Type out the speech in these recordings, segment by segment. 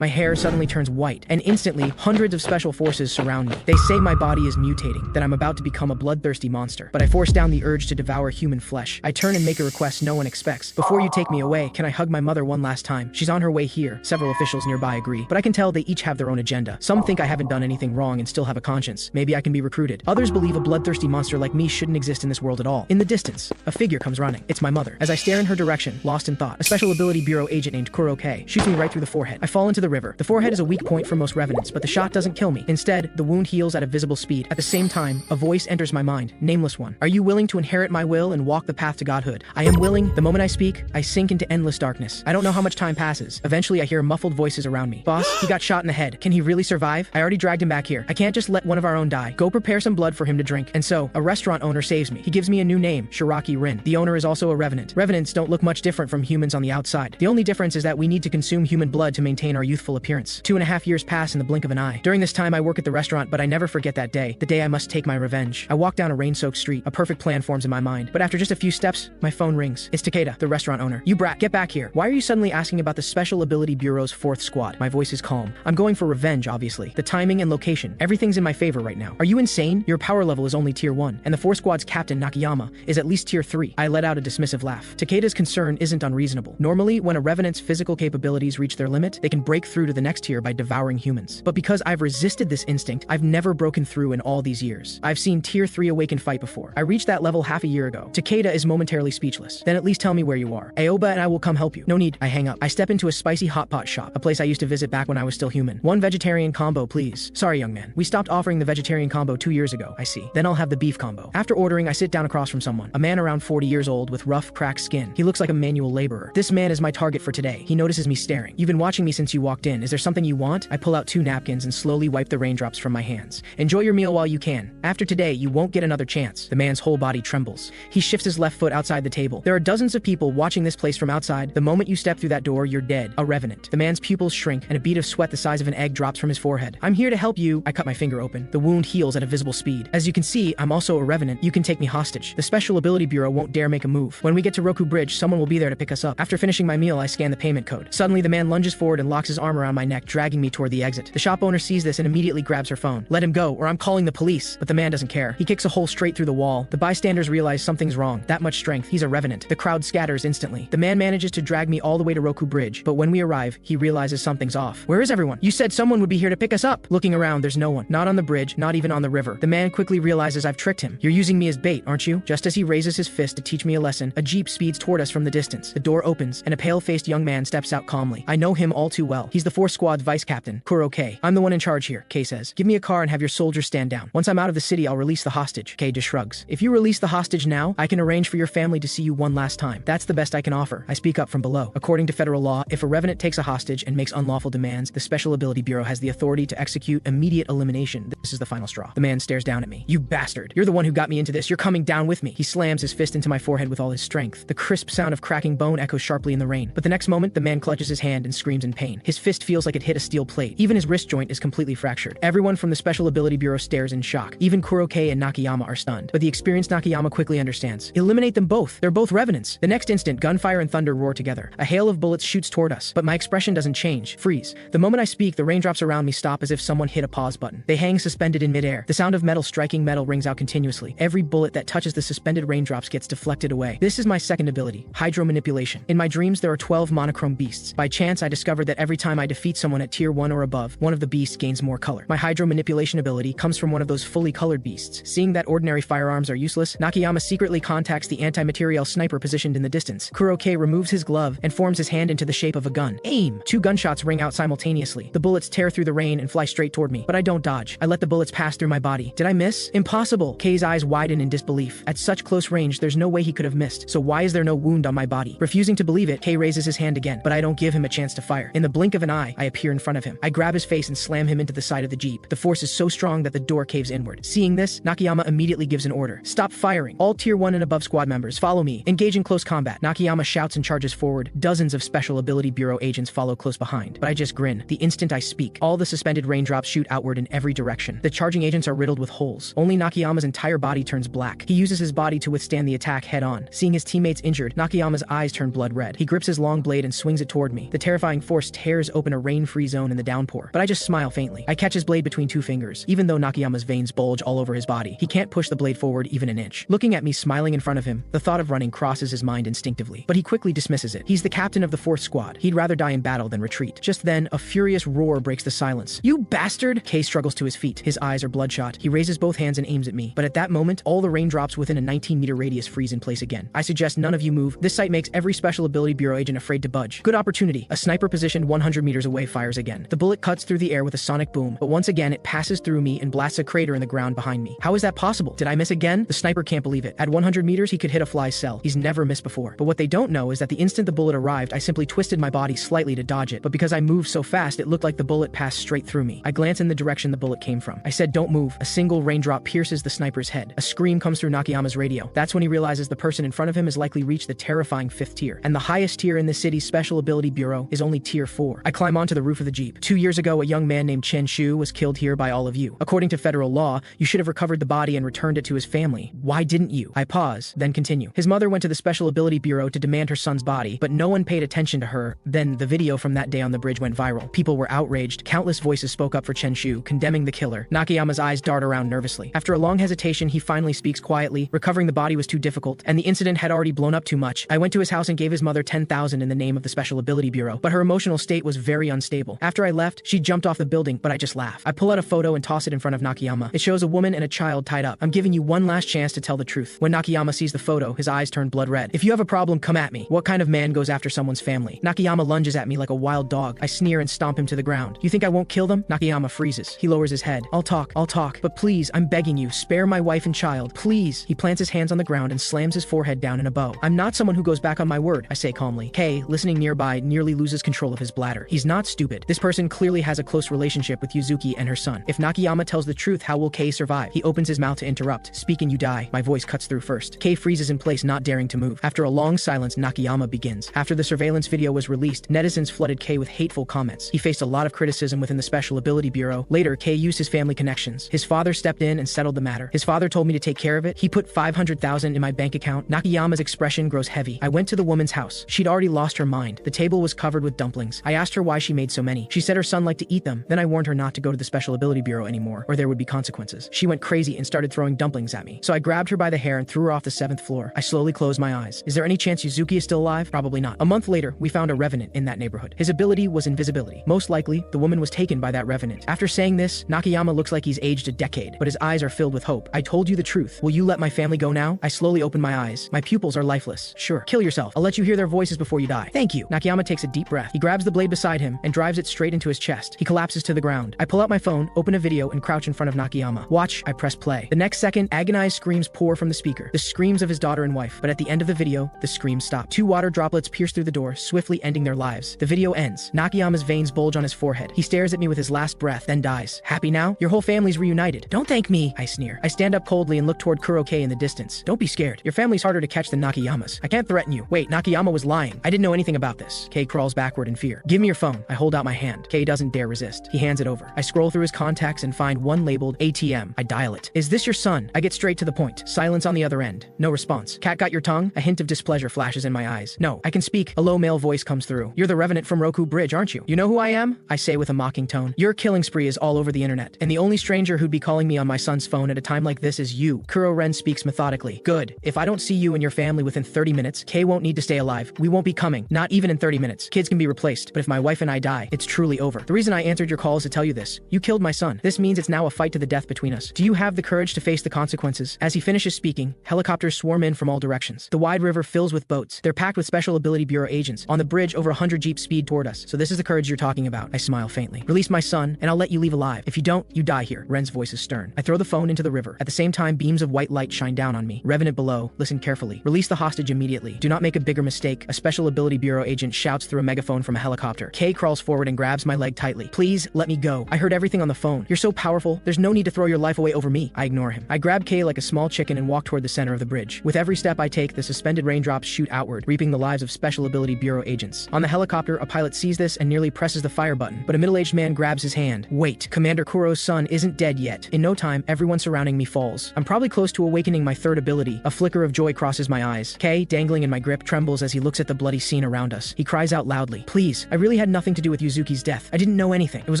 My hair suddenly turns white, and instantly, hundreds of special forces surround me. They say my body is mutating, that I'm about to become a bloodthirsty monster. But I force down the urge to devour human flesh. I turn and make a request no one expects. Before you take me away, can I hug my mother one last time? She's on her way here. Several officials nearby agree, but I can tell they each have their own agenda. Some think I haven't done anything wrong and still have a conscience. Maybe I can be recruited. Others believe a bloodthirsty monster like me shouldn't exist in this world at all. In the distance, a figure comes running. It's my mother. As I stare in her direction, lost in thought, a Special Ability Bureau agent named Kuroke shoots me right through the forehead. I fall into the river. The forehead is a weak point for most revenants, but the shot doesn't kill me. Instead, the wound heals at a visible speed. At the same time, a voice enters my mind, nameless one. Are you willing to inherit my will and walk the path to godhood? I am willing. The moment I speak, I sink into endless darkness. I don't know how much time passes. Eventually, I hear muffled voices around me. Boss, he got shot in the head. Can he really survive? I already dragged him back here. I can't just let one of our own die. Go prepare some blood for him to drink. And so, a restaurant owner saves me. He gives me a new name, Shiraki Rin. The owner is also a revenant. Revenants don't look much different from humans on the outside. The only difference is that we need to consume human blood to maintain our youthful appearance. 2.5 years pass in the blink of an eye. During this time, I work at the restaurant, but I never forget that day, the day I must take my revenge. I walk down a rain-soaked street. A perfect plan forms in my mind. But after just a few steps, my phone rings. It's Takeda, the restaurant owner. You brat, get back here. Why are you suddenly asking about the Special Ability Bureau's 4th squad? My voice is calm. I'm going for revenge, obviously. The timing and location, everything's in my favor right now. Are you insane? Your power level is only tier 1, and the 4 squad's captain, Nakayama, is at least tier 3. I let out a dismissive laugh. Takeda's concern isn't unreasonable. Normally, when a revenant's physical capabilities reach their limit, they can break through to the next tier by devouring humans. But because I've resisted this instinct, I've never broken through in all these years. I've seen tier 3 awakened fight before. I reached that level half a year ago. Takeda is momentarily speechless. Then at least tell me where you are. Aoba and I will come help you. No need. I hang up. I step into a spicy hot pot shop, a place I used to visit back when I was still human. One vegetarian combo, please. Sorry, young man. We stopped offering the vegetarian combo 2 years ago. I see. Then I'll have the beef combo. After ordering, I sit down across from someone. A man around 40 years old with rough, cracked skin. He looks like a manual laborer. This man is my target for today. He notices me staring. You've been watching me since you walked in. Is there something you want? I pull out 2 napkins and slowly wipe the raindrops from my hands. Enjoy your meal while you can. After today, you won't get another chance. The man's whole body trembles. He shifts his left foot outside the table. There are dozens of people watching this place from outside. The moment you step through that door, you're dead. A revenant. The man's pupils shrink and a bead of sweat the size of an egg drops from his forehead. I'm here to help you. I cut my finger open. The wound heals at a visible speed. As you can see, I'm also a revenant. You can take me hostage. The Special Ability Bureau won't dare make a move. When we get to Roku Bridge, someone will be there to pick us up. After finishing my meal, I scan the payment code. Suddenly, the man lunges forward and locks his arm around my neck, dragging me toward the exit. The shop owner sees this and immediately grabs her phone. Let him go, or I'm calling the police. But the man doesn't care. He kicks a hole straight through the wall. The bystanders realize something's wrong. That much strength. He's a revenant. The crowd scatters instantly. The man manages to drag me all the way to Roku Bridge, but when we arrive, he realizes something's off. Where is everyone? You said someone would be here to pick us up. Looking around, there's no one. Not on the bridge, not even on the river. The man quickly realizes I've tricked him. You're using me as bait, aren't you? Just as he raises his fist to teach me a lesson, a jeep speeds toward us from the distance. The door opens, and a pale-faced young man steps out calmly. I know him all too well. He's the 4th squad's vice captain, Kuroke. I'm the one in charge here, Kei says. Give me a car and have your soldiers stand down. Once I'm out of the city, I'll release the hostage. Kei just shrugs. If you release the hostage now, I can arrange for your family to see you one last time. That's the best I can offer. I speak up from below. According to federal law, if a revenant takes a hostage and makes unlawful demands, the Special Ability Bureau has the authority to execute immediate elimination. This is the final straw. The man stares down at me. You bastard. You're the one who got me into this. You're coming down with me. He slams his fist into my forehead with all his strength. The crisp sound of cracking bone echoes sharply in the rain. But the next moment, the man clutches his hand and screams in pain. His fist feels like it hit a steel plate. Even his wrist joint is completely fractured. Everyone from the Special Ability Bureau stares in shock. Even Kuroke and Nakayama are stunned. But the experienced Nakayama quickly understands. Eliminate them both. They're both revenants. The next instant, gunfire and thunder roar together. A hail of bullets shoots toward us, but my expression doesn't change. Freeze. The moment I speak, the raindrops around me stop as if someone hit a pause button. They hang suspended in midair. The sound of metal striking metal rings out continuously. Every bullet that touches the suspended raindrops gets deflected away. This is my second ability, hydro manipulation. In my dreams, there are 12 monochrome beasts. By chance, I discovered that every time I defeat someone at tier 1 or above, one of the beasts gains more color. My hydro manipulation ability comes from one of those fully colored beasts. Seeing that ordinary firearms are useless, Nakayama secretly contacts the anti-materiel sniper positioned in the distance. Kuroke removes his glove and forms his hand into the shape of a gun. Aim! 2 gunshots ring out simultaneously. The bullets tear through the rain and fly straight toward me, but I don't dodge. I let the bullets pass through my body. Did I miss? Impossible! Kei's eyes widen in disbelief. At such close range, there's no way he could have missed, so why is there no wound on my body? Refusing to believe it, Kei raises his hand again, but I don't give him a chance to fire. In the blink of an eye, I appear in front of him. I grab his face and slam him into the side of the jeep. The force is so strong that the door caves inward. Seeing this, Nakayama immediately gives an order. Stop firing. All tier 1 and above squad members, follow me. Engage in close combat. Nakayama shouts and charges forward. Dozens of Special Ability Bureau agents follow close behind, but I just grin. The instant I speak, all the suspended raindrops shoot outward in every direction. The charging agents are riddled with holes. Only Nakayama's entire body turns black. He uses his body to withstand the attack head on. Seeing his teammates injured, Nakayama's eyes turn blood red. He grips his long blade and swings it toward me. The terrifying force tears tears open a rain-free zone in the downpour, but I just smile faintly. I catch his blade between two fingers. Even though Nakayama's veins bulge all over his body, he can't push the blade forward even an inch. Looking at me smiling in front of him, the thought of running crosses his mind instinctively, but he quickly dismisses it. He's the captain of the 4th squad. He'd rather die in battle than retreat. Just then, a furious roar breaks the silence. "You bastard!" Kay struggles to his feet. His eyes are bloodshot. He raises both hands and aims at me, but at that moment, all the raindrops within a 19-meter radius freeze in place again. I suggest none of you move. This sight makes every Special Ability Bureau agent afraid to budge. Good opportunity. A sniper positioned 100 meters away fires again. The bullet cuts through the air with a sonic boom, but once again it passes through me and blasts a crater in the ground behind me. How is that possible? Did I miss again? The sniper can't believe it. At 100 meters he could hit a fly's cell. He's never missed before. But what they don't know is that the instant the bullet arrived, I simply twisted my body slightly to dodge it, but because I moved so fast it looked like the bullet passed straight through me. I glance in the direction the bullet came from. I said, "Don't move." A single raindrop pierces the sniper's head. A scream comes through Nakayama's radio. That's when he realizes the person in front of him has likely reached the terrifying 5th tier, and the highest tier in the city's Special Ability Bureau is only tier 4. I climb onto the roof of the Jeep. 2 years ago, a young man named Chen Shu was killed here by all of you. According to federal law, you should have recovered the body and returned it to his family. Why didn't you? I pause, then continue. His mother went to the Special Ability Bureau to demand her son's body, but no one paid attention to her. Then the video from that day on the bridge went viral. People were outraged. Countless voices spoke up for Chen Shu, condemning the killer. Nakayama's eyes dart around nervously. After a long hesitation, he finally speaks quietly. Recovering the body was too difficult, and the incident had already blown up too much. I went to his house and gave his mother 10,000 in the name of the Special Ability Bureau, but her emotional state was very unstable. After I left, she jumped off the building, but I just laugh. I pull out a photo and toss it in front of Nakayama. It shows a woman and a child tied up. I'm giving you one last chance to tell the truth. When Nakayama sees the photo, his eyes turn blood red. If you have a problem, come at me. What kind of man goes after someone's family? Nakayama lunges at me like a wild dog. I sneer and stomp him to the ground. You think I won't kill them? Nakayama freezes. He lowers his head. I'll talk, but please, I'm begging you, spare my wife and child, please. He plants his hands on the ground and slams his forehead down in a bow. I'm not someone who goes back on my word, I say calmly. Kay, listening nearby, nearly loses control of his bladder. He's not stupid. This person clearly has a close relationship with Yuzuki and her son. If Nakayama tells the truth, how will Kay survive? He opens his mouth to interrupt. Speak and you die. My voice cuts through first. Kay freezes in place, not daring to move. After a long silence, Nakayama begins. After the surveillance video was released, netizens flooded Kay with hateful comments. He faced a lot of criticism within the Special Ability Bureau. Later, Kay used his family connections. His father stepped in and settled the matter. His father told me to take care of it. He put 500,000 in my bank account. Nakayama's expression grows heavy. I went to the woman's house. She'd already lost her mind. The table was covered with dumplings. I asked her why she made so many. She said her son liked to eat them. Then I warned her not to go to the Special Ability Bureau anymore, or there would be consequences. She went crazy and started throwing dumplings at me. So I grabbed her by the hair and threw her off the 7th floor. I slowly closed my eyes. Is there any chance Yuzuki is still alive? Probably not. A month later, we found a revenant in that neighborhood. His ability was invisibility. Most likely, the woman was taken by that revenant. After saying this, Nakayama looks like he's aged a decade, but his eyes are filled with hope. I told you the truth. Will you let my family go now? I slowly open my eyes. My pupils are lifeless. Sure, kill yourself. I'll let you hear their voices before you die. Thank you. Nakayama takes a deep breath. He grabs the blade beside him and drives it straight into his chest. He collapses to the ground. I pull out my phone, open a video, and crouch in front of Nakayama. Watch, I press play. The next second, agonized screams pour from the speaker. The screams of his daughter and wife. But at the end of the video, the screams stop. 2 water droplets pierce through the door, swiftly ending their lives. The video ends. Nakayama's veins bulge on his forehead. He stares at me with his last breath, then dies. Happy now? Your whole family's reunited. Don't thank me, I sneer. I stand up coldly and look toward Kuroke in the distance. Don't be scared. Your family's harder to catch than Nakayama's. I can't threaten you. Wait, Nakayama was lying. I didn't know anything about this. Kay crawls backward in fear. Give me your phone. I hold out my hand. Kay doesn't dare resist. He hands it over. I scroll through his contacts and find one labeled ATM. I dial it. Is this your son? I get straight to the point. Silence on the other end. No response. Cat got your tongue? A hint of displeasure flashes in my eyes. No, I can speak. A low male voice comes through. You're the revenant from Roku Bridge, aren't you? You know who I am? I say with a mocking tone. Your killing spree is all over the internet, and the only stranger who'd be calling me on my son's phone at a time like this is you. Kuro Ren speaks methodically. Good. If I don't see you and your family within 30 minutes, Kay won't need to stay alive. We won't be coming. Not even in 30 minutes. Kids can be replaced, but if my wife and I die, it's truly over. The reason I answered your call is to tell you this. You killed my son. This means it's now a fight to the death between us. Do you have the courage to face the consequences? As he finishes speaking, helicopters swarm in from all directions. The wide river fills with boats. They're packed with Special Ability Bureau agents. On the bridge, over 100 jeeps speed toward us. So this is the courage you're talking about. I smile faintly. Release my son, and I'll let you leave alive. If you don't, you die here. Ren's voice is stern. I throw the phone into the river. At the same time, beams of white light shine down on me. Revenant below, listen carefully. Release the hostage immediately. Do not make a bigger mistake. A Special Ability Bureau agent shouts through a megaphone from a helicopter. Kay crawls forward and grabs my leg tightly. Please, let me go. I heard everything on the phone. You're so powerful. There's no need to throw your life away over me. I ignore him. I grab Kay like a small chicken and walk toward the center of the bridge. With every step I take, the suspended raindrops shoot outward, reaping the lives of Special Ability Bureau agents. On the helicopter, a pilot sees this and nearly presses the fire button, but a middle-aged man grabs his hand. Wait, Commander Kuro's son isn't dead yet. In no time, everyone surrounding me falls. I'm probably close to awakening my third ability. A flicker of joy crosses my eyes. Kay, dangling in my grip, trembles as he looks at the bloody scene around us. He cries out loudly, please, I really had nothing to do with Yuzuki's death. I didn't know anything. It was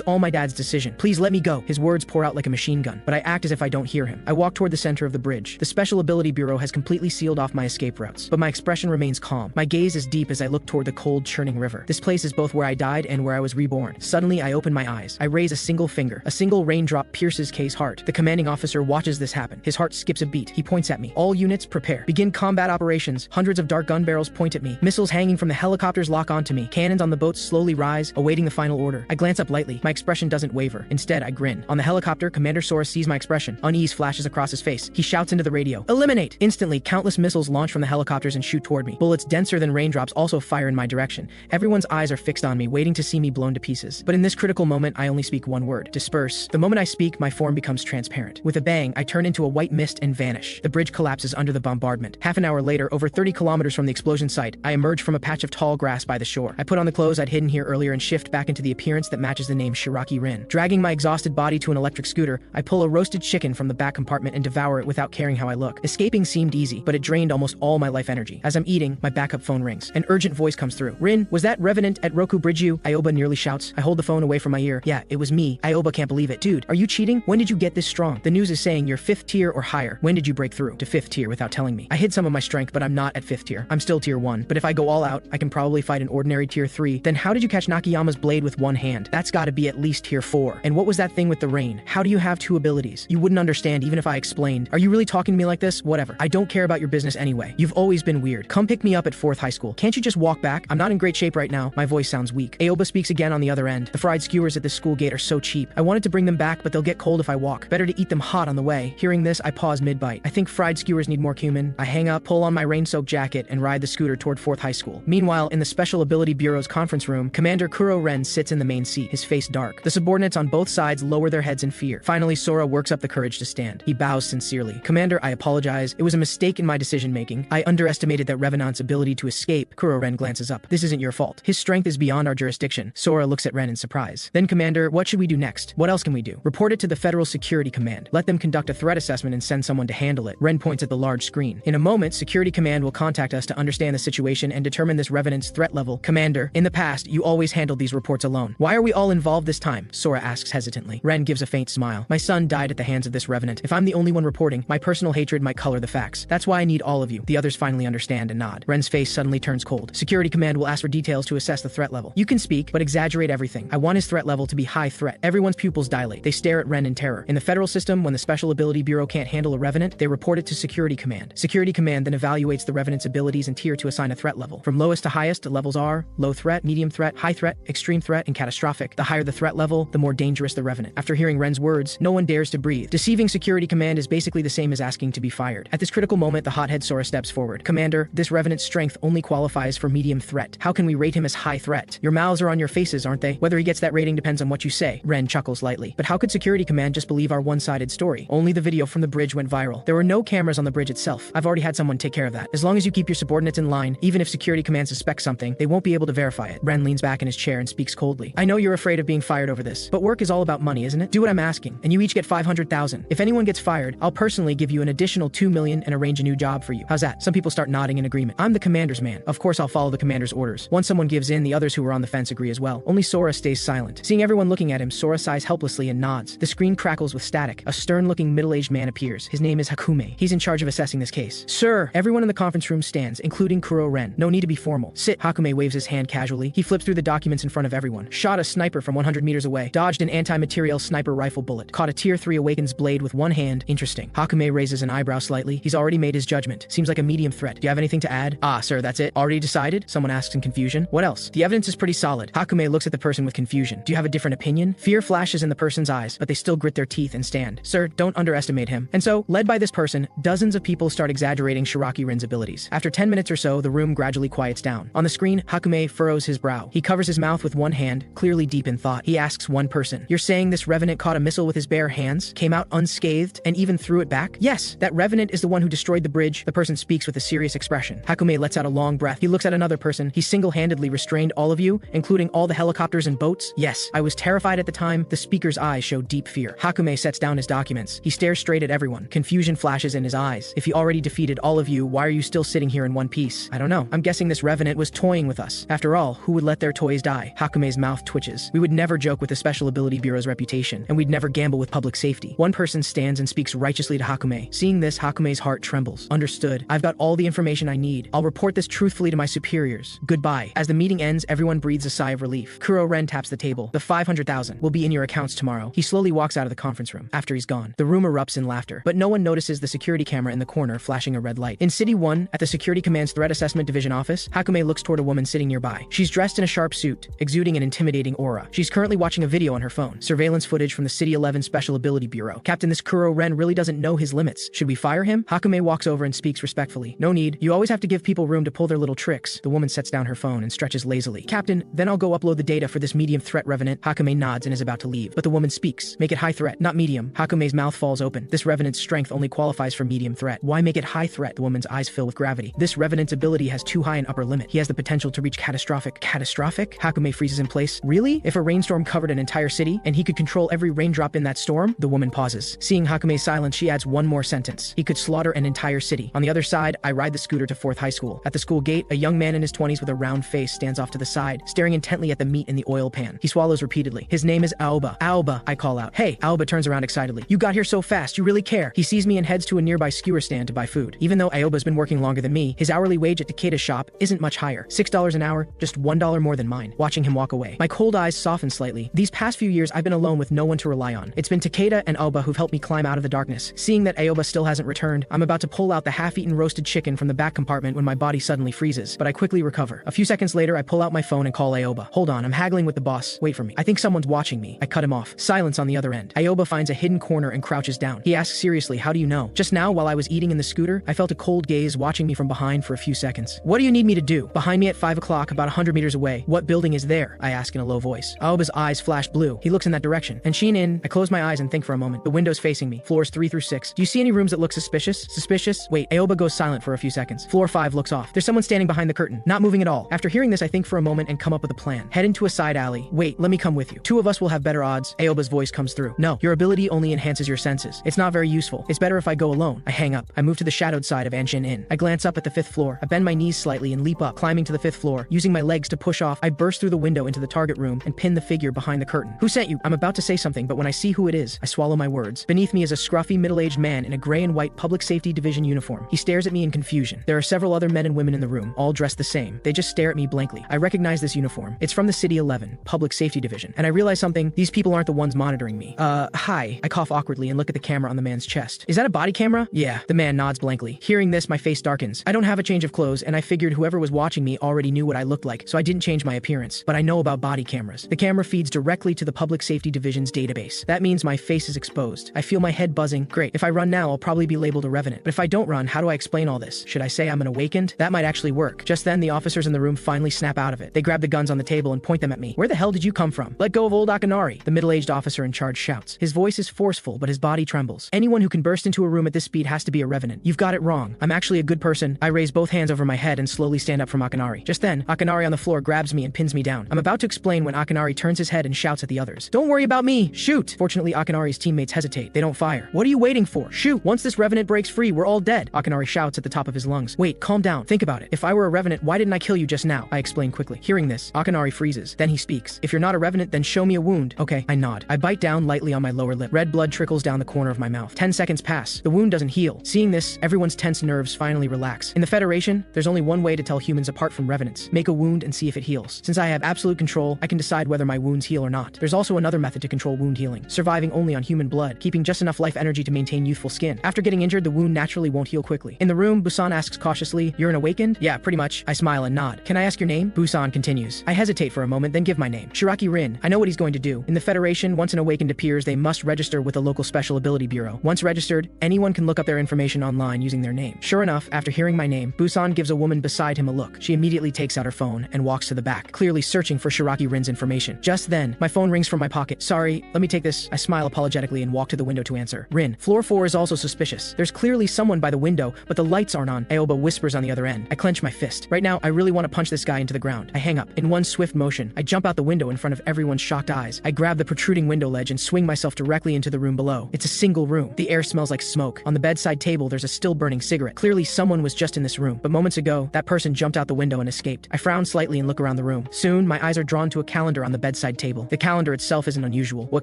all my dad's decision. Please let me go. His words pour out like a machine gun, but I act as if I don't hear him. I walk toward the center of the bridge. The Special Ability Bureau has completely sealed off my escape routes, but my expression remains calm. My gaze is deep as I look toward the cold, churning river. This place is both where I died and where I was reborn. Suddenly, I open my eyes. I raise a single finger. A single raindrop pierces K's heart. The commanding officer watches this happen. His heart skips a beat. He points at me. All units, prepare. Begin combat operations. Hundreds of dark gun barrels point at me. Missiles hanging from the helicopters lock onto me. Cannons on the boats slowly rise, awaiting the final order. I glance up lightly. My expression doesn't waver. Instead, I grin. On the helicopter, Commander Sora sees my expression. Unease flashes across his face. He shouts into the radio, "Eliminate!" Instantly, countless missiles launch from the helicopters and shoot toward me. Bullets denser than raindrops also fire in my direction. Everyone's eyes are fixed on me, waiting to see me blown to pieces. But in this critical moment, I only speak one word: disperse. The moment I speak, my form becomes transparent. With a bang, I turn into a white mist and vanish. The bridge collapses under the bombardment. Half an hour later, over 30 kilometers from the explosion site, I emerge from a patch of tall grass by the shore. I put on the clothes I'd hidden here earlier and shift back into the appearance that matches the name Shiraki Rin. Dragging my exhausted body to an electric scooter, I pull a roasted chicken from the back compartment and devour it without caring how I look. Escaping seemed easy, but it drained almost all my life energy. As I'm eating, my backup phone rings. An urgent voice comes through. "Rin, was that Revenant at Roku Bridge you?" Aoba nearly shouts. I hold the phone away from my ear. "Yeah, it was me." Aoba can't believe it. "Dude, are you cheating? When did you get this strong? The news is saying you're 5th tier or higher. When did you break through to 5th tier without telling me?" I hid some of my strength, but I'm not at 5th tier. I'm still tier 1, but if I go all out, I can probably fight an ordinary tier 3. Then how did you catch Nakayama's blade with one hand? That's gotta be at least tier 4. And what was that thing with the rain? How do you have 2 abilities? You wouldn't understand even if I explained. Are you really talking to me like this? Whatever. I don't care about your business anyway. You've always been weird. Come pick me up at 4th high school. Can't you just walk back? I'm not in great shape right now. My voice sounds weak. Aoba speaks again on the other end. "The fried skewers at this school gate are so cheap. I wanted to bring them back, but they'll get cold if I walk. Better to eat them hot on the way." Hearing this, I pause mid-bite. I think fried skewers need more cumin. I hang up, pull on my rain-soaked jacket, and ride the scooter toward 4th high school. Meanwhile, in the Special Ability Bureau's conference room, Commander Kuro Ren sits in the main seat, his face dark. The subordinates on both sides lower their heads in fear. Finally, Sora works up the courage to stand. He bows sincerely. "Commander, I apologize. It was a mistake in my decision-making. I underestimated that Revenant's ability to escape." Kuro Ren glances up. "This isn't your fault. His strength is beyond our jurisdiction." Sora looks at Ren in surprise. "Then, Commander, what should we do next? What else can we do?" "Report it to the Federal Security Command. Let them conduct a threat assessment and send someone to handle it." Ren points at the large screen. "In a moment, Security Command will contact us to understand the situation and determine this Revenant's threat level." "Commander, in the past, you always handled these reports alone. Why are we all involved this time?" Sora asks hesitantly. Ren gives a faint smile. "My son died at the hands of this Revenant. If I'm the only one reporting, my personal hatred might color the facts. That's why I need all of you." The others finally understand and nod. Ren's face suddenly turns cold. "Security Command will ask for details to assess the threat level. You can speak, but exaggerate everything. I want his threat level to be high threat." Everyone's pupils dilate. They stare at Ren in terror. In the federal system, when the Special Ability Bureau can't handle a Revenant, they report it to Security Command. Security Command then evaluates the Revenant's abilities and tier to assign a threat level. From lowest to highest, the levels are low threat, medium threat, high threat, extreme threat, and catastrophic. The higher the threat level, the more dangerous the Revenant. After hearing Ren's words, no one dares to breathe. Deceiving Security Command is basically the same as asking to be fired. At this critical moment, the hothead Sora steps forward. "Commander, this Revenant's strength only qualifies for medium threat. How can we rate him as high threat?" "Your mouths are on your faces, aren't they? Whether he gets that rating depends on what you say." Ren chuckles lightly. "But how could Security Command just believe our one-sided story? Only the video from the bridge went viral. There were no cameras on the bridge itself. I've already had someone take care of that. As long as you keep your subordinates in line, even if Security Command suspects something, they won't be able to verify it." Ren leans back in his chair and speaks coldly. "I know you're afraid of being fired over this, but work is all about money, isn't it? Do what I'm asking, and you each get 500,000. If anyone gets fired, I'll personally give you an additional 2 million and arrange a new job for you. How's that?" Some people start nodding in agreement. I'm the commander's man. Of course I'll follow the commander's orders. Once someone gives in, the others who were on the fence agree as well. Only Sora stays silent. Seeing everyone looking at him, Sora sighs helplessly and nods. The screen crackles with static. A stern-looking middle-aged man appears. His name is Hakume. He's in charge of assessing this case. "Sir!" Everyone in the conference room stands, including Kuro Ren. "No need to be formal. Sit." Hakume waves his hand casually. He flips through the documents in front of everyone. "Shot a sniper from 100 meters away. Dodged an anti-materiel sniper rifle bullet. Caught a tier 3 Awakens blade with one hand." "Interesting." Hakume raises an eyebrow slightly. He's already made his judgment. "Seems like a medium threat. Do you have anything to add?" "Ah, sir, that's it." "Already decided?" Someone asks in confusion. "What else?" "The evidence is pretty solid." Hakume looks at the person with confusion. "Do you have a different opinion?" Fear flashes in the person's eyes, but they still grit their teeth and stand. "Sir, don't underestimate him." And so, led by this person, dozens of people start exaggerating Shiraki Rin's abilities. After 10 minutes or so, the room gradually quiets down. On the screen, Hakume furrows his brow. He covers his mouth with one hand, clearly deep in thought. He asks one person, "You're saying this Revenant caught a missile with his bare hands, came out unscathed, and even threw it back?" "Yes, that Revenant is the one who destroyed the bridge." The person speaks with a serious expression. Hakume lets out a long breath. He looks at another person. "He single-handedly restrained all of you, including all the helicopters and boats?" "Yes, I was terrified at the time." The speaker's eyes show deep fear. Hakume sets down his documents. He stares straight at everyone. Confusion flashes in his eyes. "If he already defeated all of you, why are you still sitting here in one piece?" "I don't know. I'm guessing this Revenant was toying with us. After all, who would let their their toys die. Hakume's mouth twitches. We would never joke with the Special Ability Bureau's reputation, and we'd never gamble with public safety. One person stands and speaks righteously to Hakume. Seeing this, Hakume's heart trembles. Understood. I've got all the information I need. I'll report this truthfully to my superiors. Goodbye. As the meeting ends, everyone breathes a sigh of relief. Kuro Ren taps the table. The 500,000 will be in your accounts tomorrow. He slowly walks out of the conference room. After he's gone, the room erupts in laughter, but no one notices the security camera in the corner flashing a red light. In City 1, at the Security Command's Threat Assessment Division office, Hakume looks toward a woman sitting nearby. She's dressed in a sharp suit, exuding an intimidating aura. She's currently watching a video on her phone. Surveillance footage from the City 11 Special Ability Bureau. Captain, this Kuro Ren really doesn't know his limits. Should we fire him? Hakume walks over and speaks respectfully. No need. You always have to give people room to pull their little tricks. The woman sets down her phone and stretches lazily. Captain, then I'll go upload the data for this medium threat revenant. Hakume nods and is about to leave, but the woman speaks. Make it high threat, not medium. Hakume's mouth falls open. This revenant's strength only qualifies for medium threat. Why make it high threat? The woman's eyes fill with gravity. This revenant's ability has too high an upper limit. He has the potential to reach catastrophic. Catastrophic? Hakume freezes in place. Really? If a rainstorm covered an entire city and he could control every raindrop in that storm? The woman pauses. Seeing Hakume's silence, she adds one more sentence. He could slaughter an entire city. On the other side, I ride the scooter to 4th High School. At the school gate, a young man in his 20s with a round face stands off to the side, staring intently at the meat in the oil pan. He swallows repeatedly. His name is Aoba. Aoba, I call out. Hey, Aoba turns around excitedly. You got here so fast, you really care. He sees me and heads to a nearby skewer stand to buy food. Even though Aoba's been working longer than me, his hourly wage at Takeda's shop isn't much higher. $6 an hour, just $1 more than mine. Watching him walk away, my cold eyes soften slightly. These past few years, I've been alone with no one to rely on. It's been Takeda and Aoba who've helped me climb out of the darkness. Seeing that Aoba still hasn't returned, I'm about to pull out the half-eaten roasted chicken from the back compartment when my body suddenly freezes, but I quickly recover. A few seconds later, I pull out my phone and call Aoba. Hold on, I'm haggling with the boss. Wait for me. I think someone's watching me. I cut him off. Silence on the other end. Aoba finds a hidden corner and crouches down. He asks seriously, how do you know? Just now, while I was eating in the scooter, I felt a cold gaze watching me from behind for a few seconds. What do you need me to do? Behind me at 5 o'clock, about 100 meters away. What building is there? I ask in a low voice. Aoba's eyes flash blue. He looks in that direction. And Sheen in. I close my eyes and think for a moment. The window's facing me. Floors 3 through 6. Do you see any rooms that look suspicious? Suspicious? Wait, Aoba goes silent for a few seconds. Floor 5 looks off. There's someone standing behind the curtain, not moving at all. After hearing this, I think for a moment and come up with a plan. Head into a side alley. Wait, let me come with you. 2 of us will have better odds. Aoba's voice comes through. No, your ability only enhances your senses. It's not very useful. It's better if I go alone. I hang up. I move to the shadowed side of Anshin Inn. I glance up at the 5th floor. I bend my knees slightly and leap up, climbing to the 5th floor. Using my legs to push off, I burst through the window into the target room and pin the figure behind the curtain. Who sent you? I'm about to say something, but when I see who it is, I swallow my words. Beneath me is a scruffy, middle-aged man in a gray and white Public Safety Division uniform. He stares at me in confusion. There are several other men and women in the room, all dressed the same. They just stare at me blankly. I recognize this uniform. It's from the City 11, Public Safety Division. And I realize something. These people aren't the ones monitoring me. Hi. I cough awkwardly and look at the camera on the man's chest. Is that a body camera? Yeah. The man nods blankly. Hearing this, my face darkens. I don't have a change of clothes, and I figured whoever was watching me already knew what I looked like, so I didn't change my appearance. But I know about body cameras. The camera feeds directly to the Public Safety Division's database. That means my face is exposed. I feel my head buzzing. Great. If I run now, I'll probably be labeled a revenant. But if I don't run, how do I explain all this? Should I say I'm an awakened? That might actually work. Just then, the officers in the room finally snap out of it. They grab the guns on the table and point them at me. Where the hell did you come from? Let go of old Akinari, the middle-aged officer in charge shouts. His voice is forceful, but his body trembles. Anyone who can burst into a room at this speed has to be a revenant. You've got it wrong. I'm actually a good person. I raise both hands over my head and slowly stand up from Akinari. Just then, Akinari on the floor grabs me and pins me down. I'm about to explain when Akinari turns his head and shouts at the others. Don't worry about me. Shoot. Fortunately, Akinari's teammates hesitate. They don't fire. What are you waiting for? Shoot. Once this revenant breaks free, we're all dead. Akinari shouts at the top of his lungs. Wait, calm down. Think about it. If I were a revenant, why didn't I kill you just now? I explain quickly. Hearing this, Akinari freezes. Then he speaks. If you're not a revenant, then show me a wound. Okay, I nod. I bite down lightly on my lower lip. Red blood trickles down the corner of my mouth. 10 seconds pass. The wound doesn't heal. Seeing this, everyone's tense nerves finally relax. In the Federation, there's only one way to tell humans apart from revenants. Make a wound and see if it heals. Since I have absolute control, I can decide whether my wounds heal or not. There's also another method to control wound healing. Surviving only on human blood, keeping just enough life energy to maintain youthful skin. After getting injured, the wound naturally won't heal quickly. In the room, Busan asks cautiously, "You're an awakened?" "Yeah, pretty much." I smile and nod. "Can I ask your name?" Busan continues. I hesitate for a moment, then give my name. Shiraki Rin. I know what he's going to do. In the Federation, once an awakened appears, they must register with a local Special Ability Bureau. Once registered, anyone can look up their information online using their name. Sure enough, after hearing my name, Busan gives a woman beside him a look. She immediately takes out her phone and walks to the back, clearly searching for Shiraki Rin's information. Just then, my phone rings from my pocket. "Sorry, let me take this." I smile apologetically and walk to the window to answer. "Rin, floor 4 is also suspicious. There's clearly someone by the window, but the lights aren't on." Aoba whispers on the other end. I clench my fist. Right now, I really want to punch this guy into the ground. I hang up. In one swift motion, I jump out the window in front of everyone's shocked eyes. I grab the protruding window ledge and swing myself directly into the room below. It's a single room. The air smells like smoke. On the bedside table, there's a still burning cigarette. Clearly, someone was just in this room, but moments ago, that person jumped out the window and escaped. I frown slightly and look around around the room. Soon, my eyes are drawn to a calendar on the bedside table. The calendar itself isn't unusual. What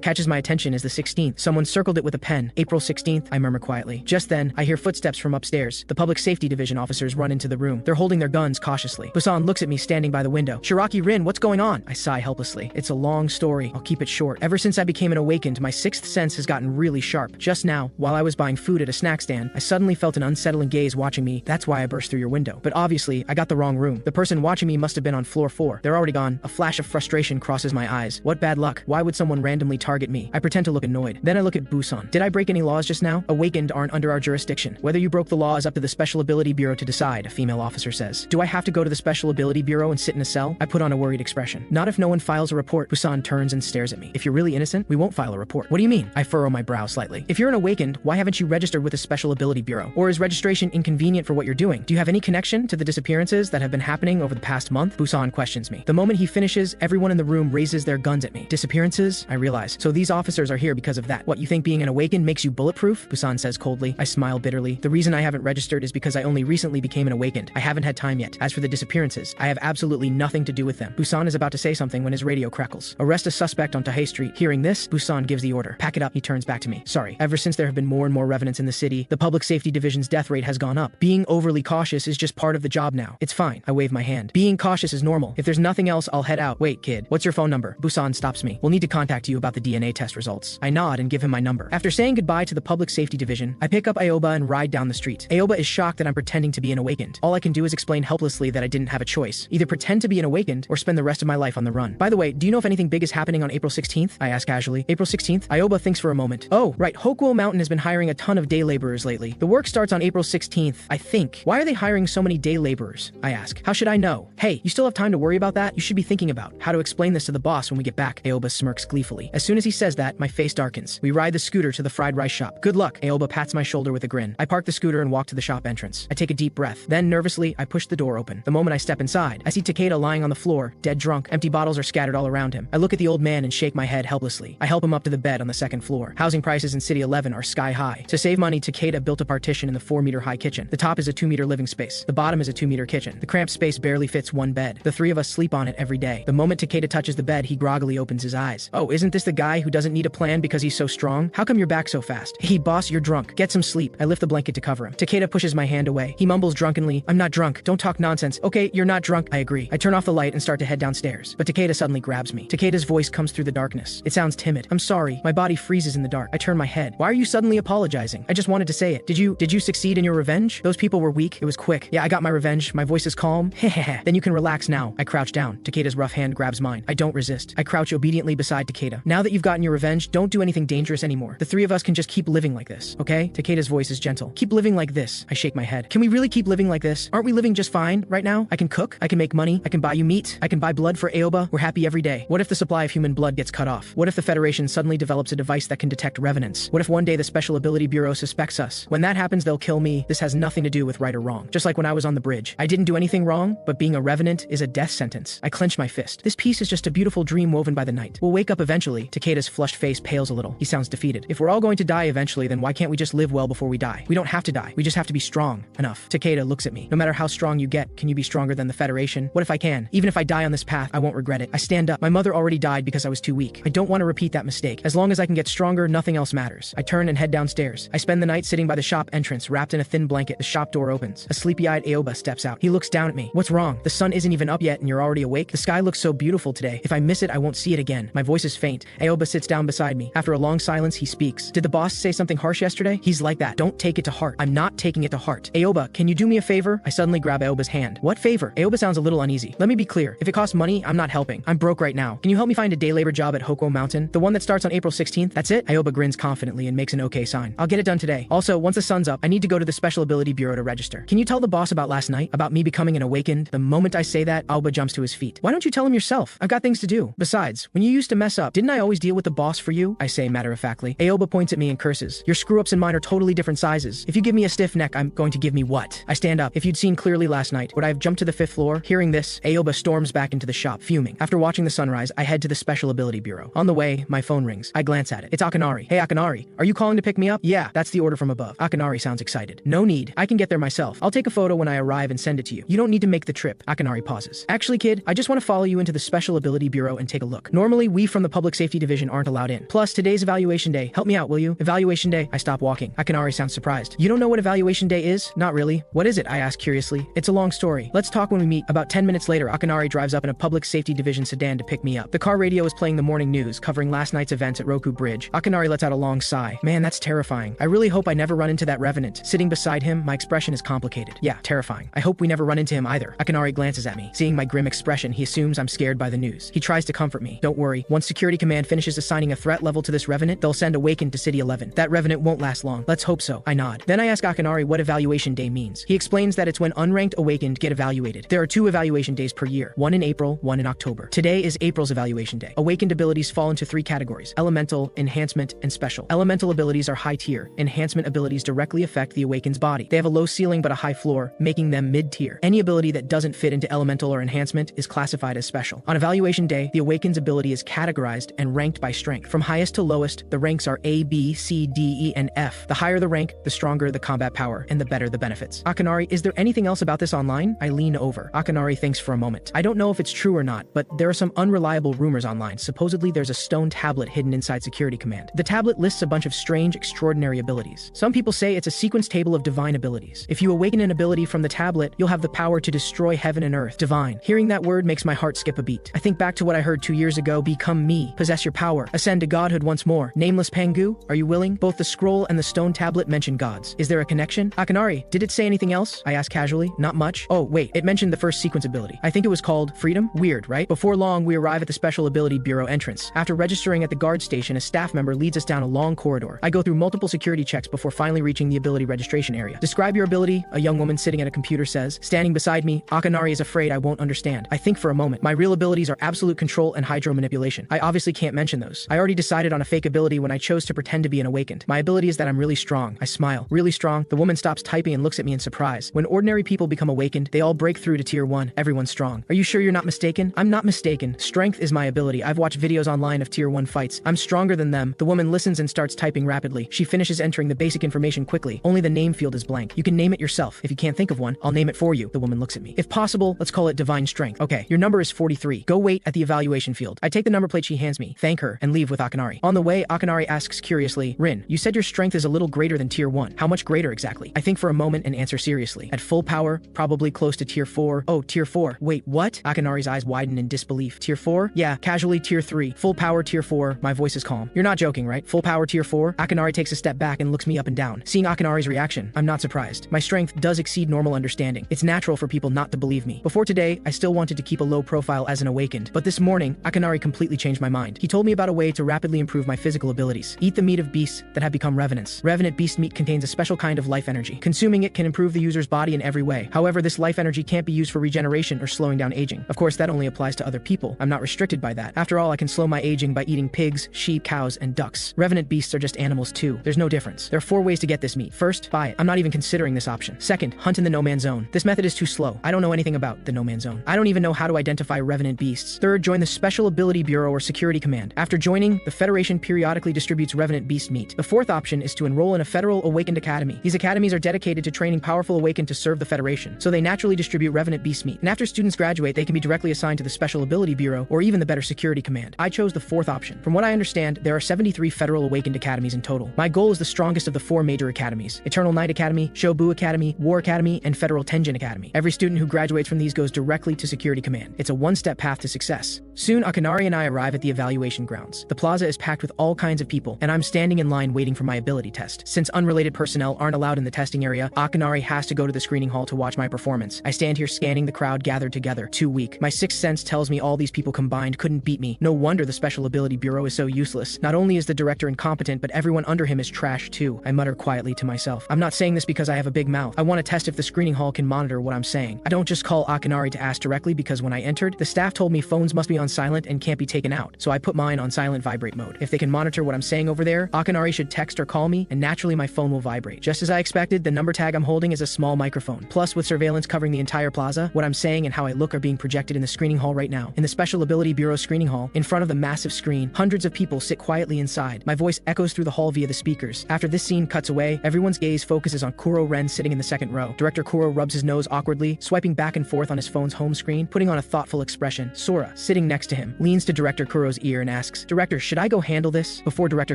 catches my attention is the 16th. Someone circled it with a pen. April 16th, I murmur quietly. Just then, I hear footsteps from upstairs. The public safety division officers run into the room. They're holding their guns cautiously. Busan looks at me standing by the window. Shiraki Rin, what's going on? I sigh helplessly. It's a long story. I'll keep it short. Ever since I became an awakened, my sixth sense has gotten really sharp. Just now, while I was buying food at a snack stand, I suddenly felt an unsettling gaze watching me. That's why I burst through your window. But obviously, I got the wrong room. The person watching me must have been on floor 4. They're already gone. A flash of frustration crosses my eyes. What bad luck. Why would someone randomly target me? I pretend to look annoyed. Then I look at Busan. Did I break any laws just now? Awakened aren't under our jurisdiction. Whether you broke the law is up to the Special Ability Bureau to decide, a female officer says. Do I have to go to the Special Ability Bureau and sit in a cell? I put on a worried expression. Not if no one files a report. Busan turns and stares at me. If you're really innocent, we won't file a report. What do you mean? I furrow my brow slightly. If you're an awakened, why haven't you registered with the Special Ability Bureau? Or is registration inconvenient for what you're doing? Do you have any connection to the disappearances that have been happening over the past month? Busan questions me. The moment he finishes, everyone in the room raises their guns at me. Disappearances? I realize. So these officers are here because of that. What, you think being an awakened makes you bulletproof? Busan says coldly. I smile bitterly. The reason I haven't registered is because I only recently became an awakened. I haven't had time yet. As for the disappearances, I have absolutely nothing to do with them. Busan is about to say something when his radio crackles. Arrest a suspect on Tahe Street. Hearing this, Busan gives the order. Pack it up. He turns back to me. Sorry. Ever since there have been more and more revenants in the city, the public safety division's death rate has gone up. Being overly cautious is just part of the job now. It's fine. I wave my hand. Being cautious is normal. If there's nothing else, I'll head out. Wait, kid. What's your phone number? Busan stops me. We'll need to contact you about the DNA test results. I nod and give him my number. After saying goodbye to the public safety division, I pick up Aoba and ride down the street. Aoba is shocked that I'm pretending to be an awakened. All I can do is explain helplessly that I didn't have a choice. Either pretend to be an awakened or spend the rest of my life on the run. By the way, do you know if anything big is happening on April 16th? I ask casually. April 16th? Aoba thinks for a moment. Oh, right. Hokuo Mountain has been hiring a ton of day laborers lately. The work starts on April 16th, I think. Why are they hiring so many day laborers? I ask. How should I know? Hey, you still have time to worry about that? You should be thinking about how to explain this to the boss when we get back. Aoba smirks gleefully. As soon as he says that, my face darkens. We ride the scooter to the fried rice shop. Good luck. Aoba pats my shoulder with a grin. I park the scooter and walk to the shop entrance. I take a deep breath. Then, nervously, I push the door open. The moment I step inside, I see Takeda lying on the floor, dead drunk. Empty bottles are scattered all around him. I look at the old man and shake my head helplessly. I help him up to the bed on the second floor. Housing prices in City 11 are sky high. To save money, Takeda built a partition in the 4-meter high kitchen. The top is a 2-meter living space. The bottom is a 2-meter kitchen. The cramped space barely fits one bed. The three of us sleep on it every day. The moment Takeda touches the bed, he groggily opens his eyes. Oh, isn't this the guy who doesn't need a plan because he's so strong? How come you're back so fast? Hey, boss, you're drunk. Get some sleep. I lift the blanket to cover him. Takeda pushes my hand away. He mumbles drunkenly, I'm not drunk. Don't talk nonsense. Okay, you're not drunk. I agree. I turn off the light and start to head downstairs. But Takeda suddenly grabs me. Takeda's voice comes through the darkness. It sounds timid. I'm sorry. My body freezes in the dark. I turn my head. Why are you suddenly apologizing? I just wanted to say it. Did you succeed in your revenge? Those people were weak. It was quick. Yeah, I got my revenge. My voice is calm. Hehehe. Then you can relax now. I crouch down. Takeda's rough hand grabs mine. I don't resist. I crouch obediently beside Takeda. Now that you've gotten your revenge, don't do anything dangerous anymore. The three of us can just keep living like this, okay? Takeda's voice is gentle. Keep living like this. I shake my head. Can we really keep living like this? Aren't we living just fine right now? I can cook. I can make money. I can buy you meat. I can buy blood for Aoba. We're happy every day. What if the supply of human blood gets cut off? What if the Federation suddenly develops a device that can detect revenants? What if one day the Special Ability Bureau suspects us? When that happens, they'll kill me. This has nothing to do with right or wrong. Just like when I was on the bridge. I didn't do anything wrong, but being a revenant is a death sentence. I clench my fist. This piece is just a beautiful dream woven by the night. We'll wake up eventually. Takeda's flushed face pales a little. He sounds defeated. If we're all going to die eventually, then why can't we just live well before we die? We don't have to die. We just have to be strong enough. Takeda looks at me. No matter how strong you get, can you be stronger than the Federation? What if I can? Even if I die on this path, I won't regret it. I stand up. My mother already died because I was too weak. I don't want to repeat that mistake. As long as I can get stronger, nothing else matters. I turn and head downstairs. I spend the night sitting by the shop entrance, wrapped in a thin blanket. The shop door opens. A sleepy-eyed Aoba steps out. He looks down at me. What's wrong? The sun isn't even up yet and you're already awake? The sky looks so beautiful today. If I miss it, I won't see it again. My voice is faint. Aoba sits down beside me. After a long silence, he speaks. Did the boss say something harsh yesterday? He's like that. Don't take it to heart. I'm not taking it to heart. Aoba, can you do me a favor? I suddenly grab Aoba's hand. What favor? Aoba sounds a little uneasy. Let me be clear. If it costs money, I'm not helping. I'm broke right now. Can you help me find a day labor job at Hokuo Mountain? The one that starts on April 16th? That's it? Aoba grins confidently and makes an okay sign. I'll get it done today. Also, once the sun's up, I need to go to the Special Ability Bureau to register. Can you tell the boss about last night? About me becoming an awakened? The moment I say that, Aoba jumps to his feet. Why don't you tell him yourself? I've got things to do. Besides, when you used to mess up, didn't I always deal with the boss for you? I say matter-of-factly. Aoba points at me and curses. Your screw-ups and mine are totally different sizes. If you give me a stiff neck, I'm going to give me what? I stand up. If you'd seen clearly last night, would I have jumped to the 5th floor? Hearing this, Aoba storms back into the shop, fuming. After watching the sunrise, I head to the Special Ability Bureau. On the way, my phone rings. I glance at it. It's Akanari. Hey Akanari, are you calling to pick me up? Yeah, that's the order from above. Akanari sounds excited. No need. I can get there myself. I'll take a photo when I arrive and send it to you. You don't need to make the trip. Akanari pauses. Actually, kid, I just want to follow you into the Special Ability Bureau and take a look. Normally, we from the Public Safety Division aren't allowed in. Plus, today's evaluation day. Help me out, will you? Evaluation day. I stop walking. Akanari sounds surprised. You don't know what evaluation day is? Not really. What is it? I ask curiously. It's a long story. Let's talk when we meet. About 10 minutes later, Akanari drives up in a Public Safety Division sedan to pick me up. The car radio is playing the morning news, covering last night's events at Roku Bridge. Akanari lets out a long sigh. Man, that's terrifying. I really hope I never run into that revenant. Sitting beside him, my expression is complicated. Yeah, terrifying. I hope we never run into him either. Akanari glances at me. Seeing my grim expression, he assumes I'm scared by the news. He tries to comfort me. Don't worry. Once Security Command finishes assigning a threat level to this revenant, they'll send Awakened to City 11. That revenant won't last long. Let's hope so. I nod. Then I ask Akanari what evaluation day means. He explains that it's when unranked Awakened get evaluated. There are 2 evaluation days per year, one in April, one in October. Today is April's evaluation day. Awakened abilities fall into 3 categories: elemental, enhancement, and special. Elemental abilities are high tier. Enhancement abilities directly affect the Awakened's body. They have a low ceiling but a high floor, making them mid-tier. Any ability that doesn't fit into elemental or enhancement is classified as special. On evaluation day, the Awakened's ability is categorized and ranked by strength. From highest to lowest, the ranks are A, B, C, D, E, and F. The higher the rank, the stronger the combat power, and the better the benefits. Akanari, is there anything else about this online? I lean over. Akanari thinks for a moment. I don't know if it's true or not, but there are some unreliable rumors online. Supposedly there's a stone tablet hidden inside Security Command. The tablet lists a bunch of strange, extraordinary abilities. Some people say it's a sequence table of divine abilities. If you awaken an ability from the tablet, you'll have the power to destroy heaven and earth. Divine. Hearing that word makes my heart skip a beat. I think back to what I heard 2 years ago. Become me. Possess your power. Ascend to godhood once more. Nameless Pangu, are you willing? Both the scroll and the stone tablet mention gods. Is there a connection? Akanari, did it say anything else? I ask casually. Not much. Oh, wait, it mentioned the first sequence ability. I think it was called Freedom? Weird, right? Before long, we arrive at the Special Ability Bureau entrance. After registering at the guard station, a staff member leads us down a long corridor. I go through multiple security checks before finally reaching the ability registration area. Describe your ability, a young woman sitting at a computer says. Standing beside me, Akanari is afraid I won't understand. I think for a moment. My real abilities are absolute control and hydro manipulation. I obviously can't mention those. I already decided on a fake ability when I chose to pretend to be an Awakened. My ability is that I'm really strong. I smile. Really strong? The woman stops typing and looks at me in surprise. When ordinary people become Awakened, they all break through to tier 1. Everyone's strong. Are you sure you're not mistaken? I'm not mistaken. Strength is my ability. I've watched videos online of tier 1 fights. I'm stronger than them. The woman listens and starts typing rapidly. She finishes entering the basic information quickly. Only the name field is blank. You can name it yourself. If you can't think of one, I'll name it for you. The woman looks at me. If possible, let's call it Divine Strength. Okay, your number is 43. Go wait at the evaluation field. I take the number plate she hands me, thank her, and leave with Akanari. On the way, Akanari asks curiously, Rin, you said your strength is a little greater than tier 1. How much greater exactly? I think for a moment and answer seriously. At full power, probably close to tier 4. Oh, tier 4. Wait, what? Akanari's eyes widen in disbelief. Tier 4? Yeah, casually tier 3. Full power tier 4. My voice is calm. You're not joking, right? Full power tier 4? Akanari takes a step back and looks me up and down. Seeing Akanari's reaction, I'm not surprised. My strength does exceed normal understanding. It's natural for people not to believe me. Before today, I still wanted to keep a low profile as an Awakened, but this morning, Akanari completely changed my mind. He told me about a way to rapidly improve my physical abilities. Eat the meat of beasts that have become revenants. Revenant beast meat contains a special kind of life energy. Consuming it can improve the user's body in every way. However, this life energy can't be used for regeneration or slowing down aging. Of course, that only applies to other people. I'm not restricted by that. After all, I can slow my aging by eating pigs, sheep, cows, and ducks. Revenant beasts are just animals too. There's no difference. There are 4 ways to get this meat. First, buy it. I'm not even considering this option. Second, hunt in the no-man zone. This method is too slow. I don't know anything about the no-man zone. I don't even know how to identify revenant beasts. Third, join the Special Ability Bureau or Security Command. After joining, the Federation periodically distributes revenant beast meat. The fourth option is to enroll in a Federal Awakened Academy. These academies are dedicated to training powerful Awakened to serve the Federation, so they naturally distribute revenant beast meat. And after students graduate, they can be directly assigned to the Special Ability Bureau or even the better Security Command. I chose the fourth option. From what I understand, there are 73 Federal Awakened Academies in total. My goal is the strongest of the 4 major academies: Eternal Night Academy, Shobu Academy, War Academy, and Federal Tenjin Academy. Every student who graduates from these goes directly to Security Command. It's a one-step path to success. Soon, Akanari and I arrive at the evaluation grounds. The plaza is packed with all kinds of people, and I'm standing in line waiting for my ability test. Since unrelated personnel aren't allowed in the testing area, Akanari has to go to the screening hall to watch my performance. I stand here scanning the crowd gathered together. Too weak. My sixth sense tells me all these people combined couldn't beat me. No wonder the Special Ability Bureau is so useless. Not only is the director incompetent, but everyone under him is trash too. I mutter quietly to myself. I'm not saying this because I have a big mouth. I want to test if the screening hall can monitor what I'm saying. I don't just call Akanari to ask directly because when I entered, the staff told me phones must be on silent and can't be taken out. So I put mine on silent vibrate mode. If they can monitor what I'm saying over there, Akanari should text or call me, and naturally my phone will vibrate. Just as I expected, the number tag I'm holding is a small microphone. Plus, with surveillance covering the entire plaza, what I'm saying and how I look are being projected in the screening hall right now. In the Special Ability Bureau screening hall, in front of the massive screen, hundreds of people sit quietly inside. My voice echoes through the hall via the speakers. After this scene cuts away, everyone's gaze focuses on Kuro Ren sitting in the second row. Director Kuro rubs his nose awkwardly, swiping back and forth on his phone's home home screen, putting on a thoughtful expression. Sora, sitting next to him, leans to Director Kuro's ear and asks, "Director, should I go handle this?" Before Director